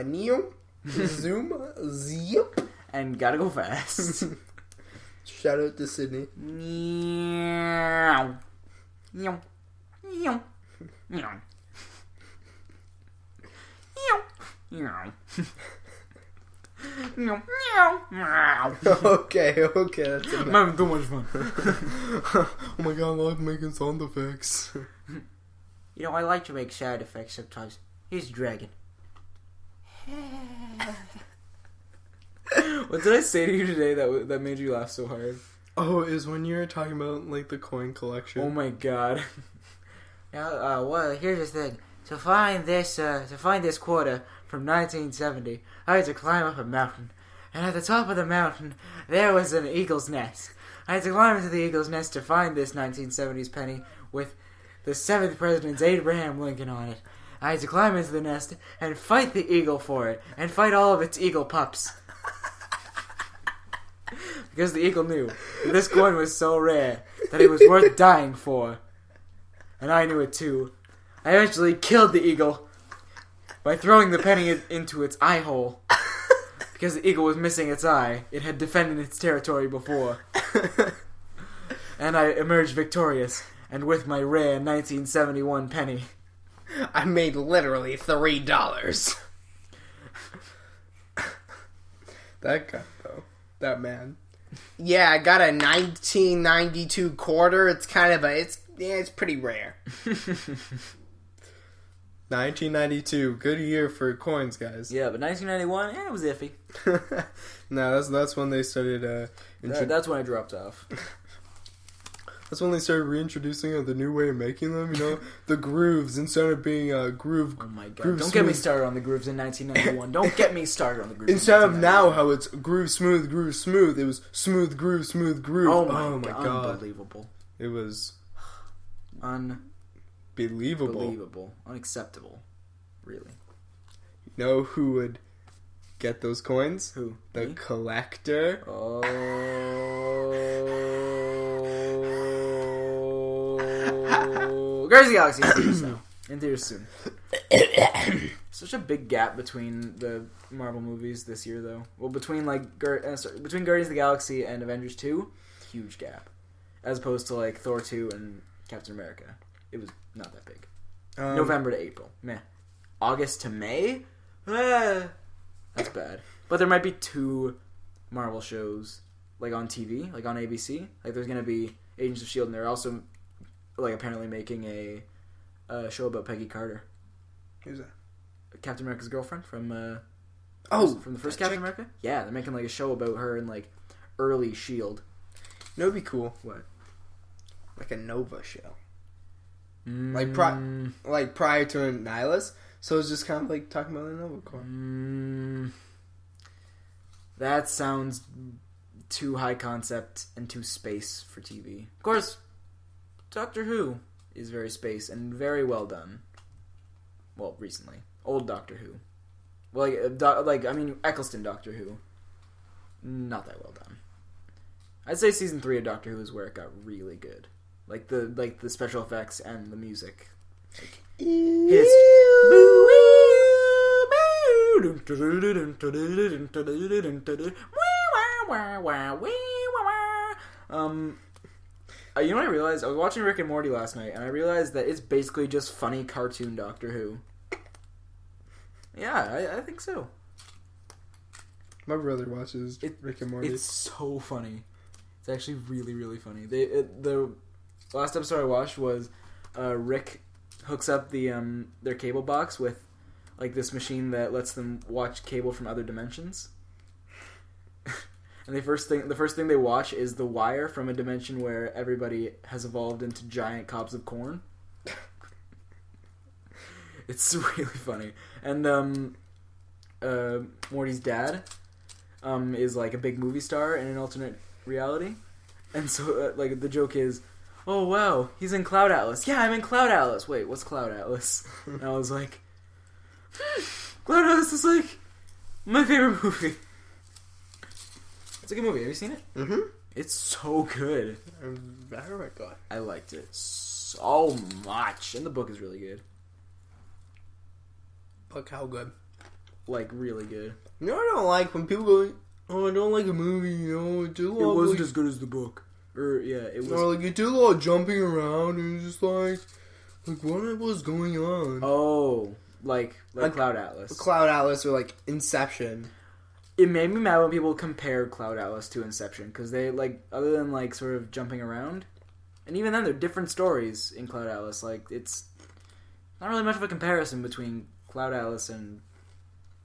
Neo, zoom, zip, and gotta go fast. Shout out to Sydney. Meow. Meow. Meow. Meow. Meow. Meow. Meow. Okay, that's enough. I'm having too much fun. Oh my god, I like making sound effects. You know, I like to make sound effects sometimes. Here's a dragon. What did I say to you today that made you laugh so hard? Oh, it was when you were talking about like the coin collection. Oh my god. Now, well, here's the thing. To find this quarter from 1970, I had to climb up a mountain. And at the top of the mountain, there was an eagle's nest. I had to climb into the eagle's nest to find this 1970s penny with the 7th President's Abraham Lincoln on it. I had to climb into the nest and fight the eagle for it, and fight all of its eagle pups. Because the eagle knew that this coin was so rare that it was worth dying for. And I knew it too. I eventually killed the eagle by throwing the penny into its eye hole. Because the eagle was missing its eye. It had defended its territory before. And I emerged victorious. And with my rare 1971 penny, I made literally $3. That guy, though. That man. Yeah, I got a 1992 quarter. It's kind of it's pretty rare. 1992, good year for coins, guys. Yeah, but 1991, it was iffy. No, that's when they started. That's when I dropped off. That's when they started reintroducing the new way of making them. You know, the grooves instead of being groove. Oh my god! Don't get me started on the grooves in 1991. Don't get me started on the grooves. Instead of now, how it's groove smooth. It was smooth groove. Oh my god! Unbelievable. It was unbelievable, unacceptable. Really. You know who would get those coins? Who? The Me? collector. Oh. Guardians of the Galaxy in theaters soon. Such a big gap between the Marvel movies this year, though. Well, between between Guardians of the Galaxy and Avengers 2, huge gap, as opposed to like Thor 2 and Captain America. It was not that big. November to April, meh. August to May, that's bad. But there might be 2 Marvel shows like on TV, like on ABC. Like there's gonna be Agents of S.H.I.E.L.D. and they're also like apparently making a show about Peggy Carter. Who's that? Captain America's girlfriend from the first Captain America. Yeah, they're making like a show about her in like early S.H.I.E.L.D. You know, it'd be cool. What? Like a Nova show. Like prior to Nihilus, so it's just kind of like talking about the Nova Corps. That sounds too high concept and too space for TV. Of course, Doctor Who is very space and very well done. Well, recently. Old Doctor Who. Well, Eccleston Doctor Who. Not that well done. I'd say season 3 of Doctor Who is where it got really good. Like the special effects and the music. Like, his you know what I realized? I was watching Rick and Morty last night, and I realized that it's basically just funny cartoon Doctor Who. Yeah, I think so. My brother watches Rick and Morty. It's so funny. It's actually really, really funny. The last episode I watched was Rick hooks up their cable box with like this machine that lets them watch cable from other dimensions. And the first thing they watch is The Wire from a dimension where everybody has evolved into giant cobs of corn. It's really funny. And Morty's dad is like a big movie star in an alternate reality. And so like the joke is, oh wow, he's in Cloud Atlas. Yeah, I'm in Cloud Atlas. Wait, what's Cloud Atlas? And I was like, Cloud Atlas is like my favorite movie. It's a good movie. Have you seen it? Mm-hmm. It's so good. I liked it so much. And the book is really good. Book how good? Like, really good. You know what I don't like? When people go, oh, I don't like a movie, you know, it wasn't as good as the book. Or, yeah, it was... Or, like, it did a lot of jumping around, and it's just like, what was going on? Oh, like Cloud Atlas. Cloud Atlas or, like, Inception. It made me mad when people compare Cloud Atlas to Inception, because they, like, other than, like, sort of jumping around, and even then, they're different stories in Cloud Atlas. Like, it's not really much of a comparison between Cloud Atlas and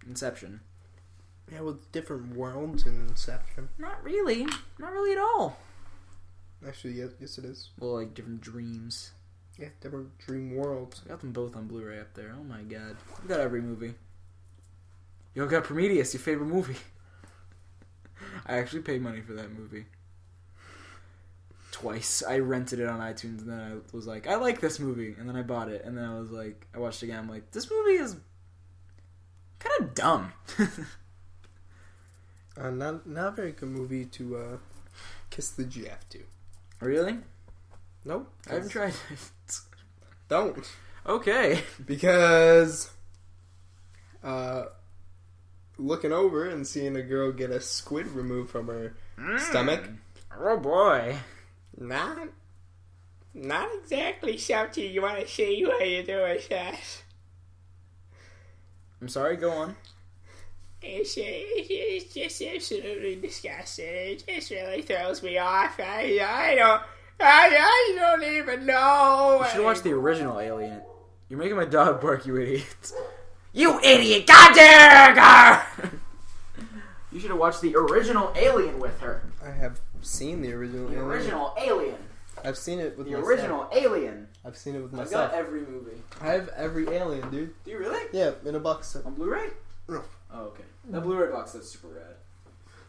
Inception. Yeah, with different worlds in Inception. Not really. Not really at all. Actually, yes it is. Well, like, different dreams. Yeah, different dream worlds. I got them both on Blu-ray up there. Oh my god. I've got every movie. You got Prometheus, your favorite movie. I actually paid money for that movie. Twice. I rented it on iTunes, and then I was like, I like this movie. And then I bought it, and then I was like, I watched it again. I'm like, this movie is kind of dumb. Not a very good movie to kiss the GF to. Really? Nope. I haven't tried it. Don't. Okay. Because looking over and seeing a girl get a squid removed from her stomach. Oh boy. Not exactly something you want to see while you're doing sex. I'm sorry, go on. It's just absolutely disgusting. It just really throws me off. I don't even know. You should watch the original Alien. You're making my dog bark, you idiot. You idiot! Goddamn! You should have watched the original Alien with her. I have seen the original Alien. The original Alien. I've seen it with myself. The original Alien. I've seen it with I've myself. got every movie. I have every Alien, dude. Do you really? Yeah, in a box set. On Blu-ray? No. Oh, okay. That Blu-ray box set's super rad.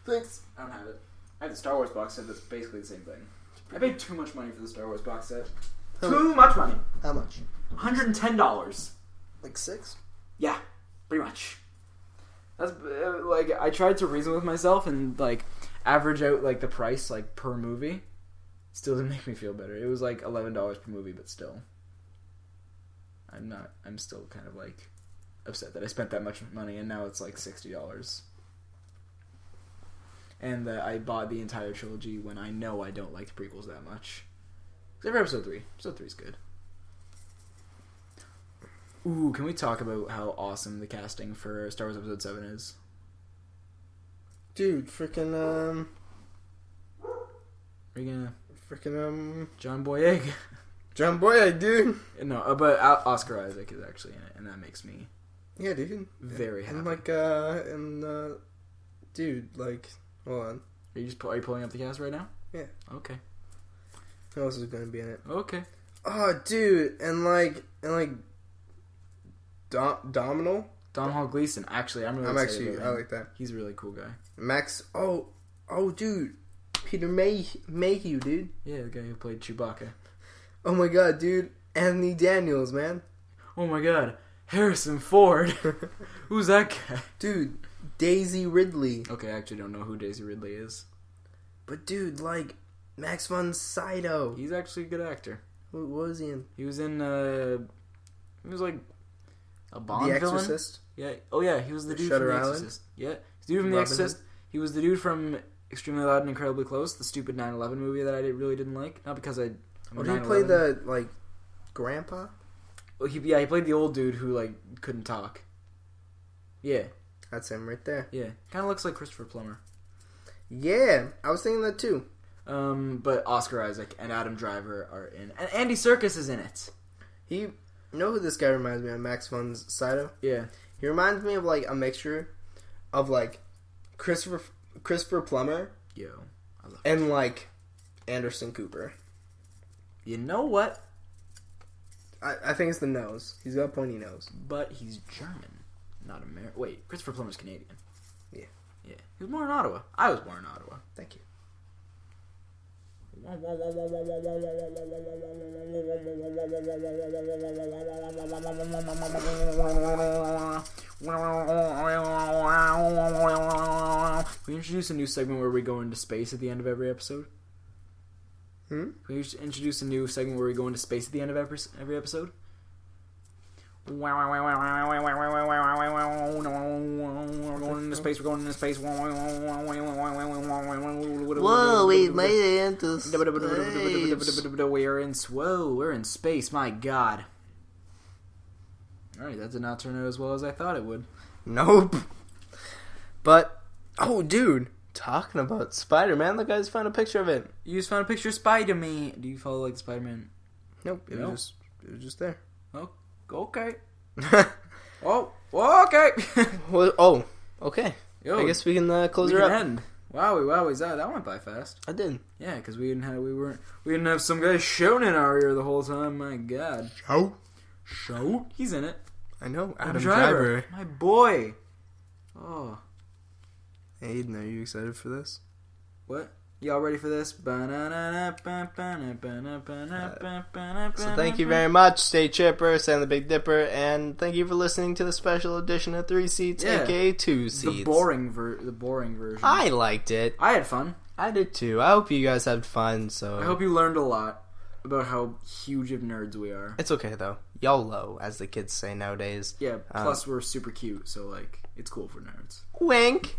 Thanks. I don't have it. I have the Star Wars box set that's basically the same thing. I paid too much money for the Star Wars box set. Too much money. How much? $110. Like 6? Yeah, pretty much. That's like, I tried to reason with myself and like average out like the price like per movie. Still didn't make me feel better. It was like $11 per movie, but still, I'm still kind of like upset that I spent that much money and now it's like $60. And that I bought the entire trilogy when I know I don't like the prequels that much. Except for episode 3. Episode 3 is good. Ooh, can we talk about how awesome the casting for Star Wars Episode 7 is? Dude, freaking, Are you gonna... freaking, John Boyega? John Boyega, dude. No, but Oscar Isaac is actually in it, and that makes me... Yeah, dude. Very happy. And, like, dude, like, hold on. Are you pulling up the cast right now? Yeah. Okay. Who else is gonna be in it? Okay. Oh, dude, and Domhnall? Domhnall Gleeson. Actually, I'm really excited about him. I like that. He's a really cool guy. Max, dude. Peter Mayhew, dude. Yeah, the guy who played Chewbacca. Oh my god, dude. Anthony Daniels, man. Oh my god. Harrison Ford. Who's that guy? Dude, Daisy Ridley. Okay, I actually don't know who Daisy Ridley is. But dude, like, Max von Sydow. He's actually a good actor. What was he in? He was in, he was like a Bond The villain. Exorcist? Yeah. Oh yeah, he was the dude Shutter from The Island? Exorcist. Yeah. He's the dude from The Robin Exorcist. Hood? He was the dude from Extremely Loud and Incredibly Close, the stupid 9/11 movie that I really didn't like. Not because I'm a Did he play 9/11. the, like, grandpa? Well, he played the old dude who like couldn't talk. Yeah, That's him right there. yeah, kind of looks like Christopher Plummer. Yeah, I was thinking that too. But Oscar Isaac and Adam Driver are in, and Andy Serkis is in it. You know who this guy reminds me of? Max von Sydow? Yeah, He reminds me of, like, a mixture of, like, Christopher Plummer yo, I love. and, like, Anderson Cooper. You know what? I think it's the nose. He's got a pointy nose. But he's German, not American. Wait, Christopher Plummer's Canadian. Yeah. Yeah, he was born in Ottawa. I was born in Ottawa. Thank you. We introduce a new segment where we go into space at the end of every episode. We introduce a new segment where we go into space at the end of every episode. We're going into space. We're going into space. Whoa, we made it into space. We're in space. My God. All right, that did not turn out as well as I thought it would. Nope. But, oh, dude. Talking about Spider-Man, the guys found a picture of it. You just found a picture of Spider-Man. Do you follow like the Spider-Man? Nope. It No? was just there. Oh, okay. Oh, okay. Well, oh, okay. Yo, I guess we can close we her can up. end. Wowie, that went by fast. I did. Yeah, because we didn't have some guy shouting in our ear the whole time. My God. Shout? He's in it. I know. Adam Adam Driver. My boy. Oh. Aidan, are you excited for this? What? Y'all ready for this? So So thank you very much, Stay Chipper, Sam the Big Dipper, and thank you for listening to the special edition of 3 Seats, Yeah. aka 2 Seats. The boring version. I liked it. I had fun. I did too. I hope you guys had fun. So I hope you learned a lot about how huge of nerds we are. it's okay though. YOLO, as the kids say nowadays. Yeah, plus we're super cute, so like it's cool for nerds. Wink.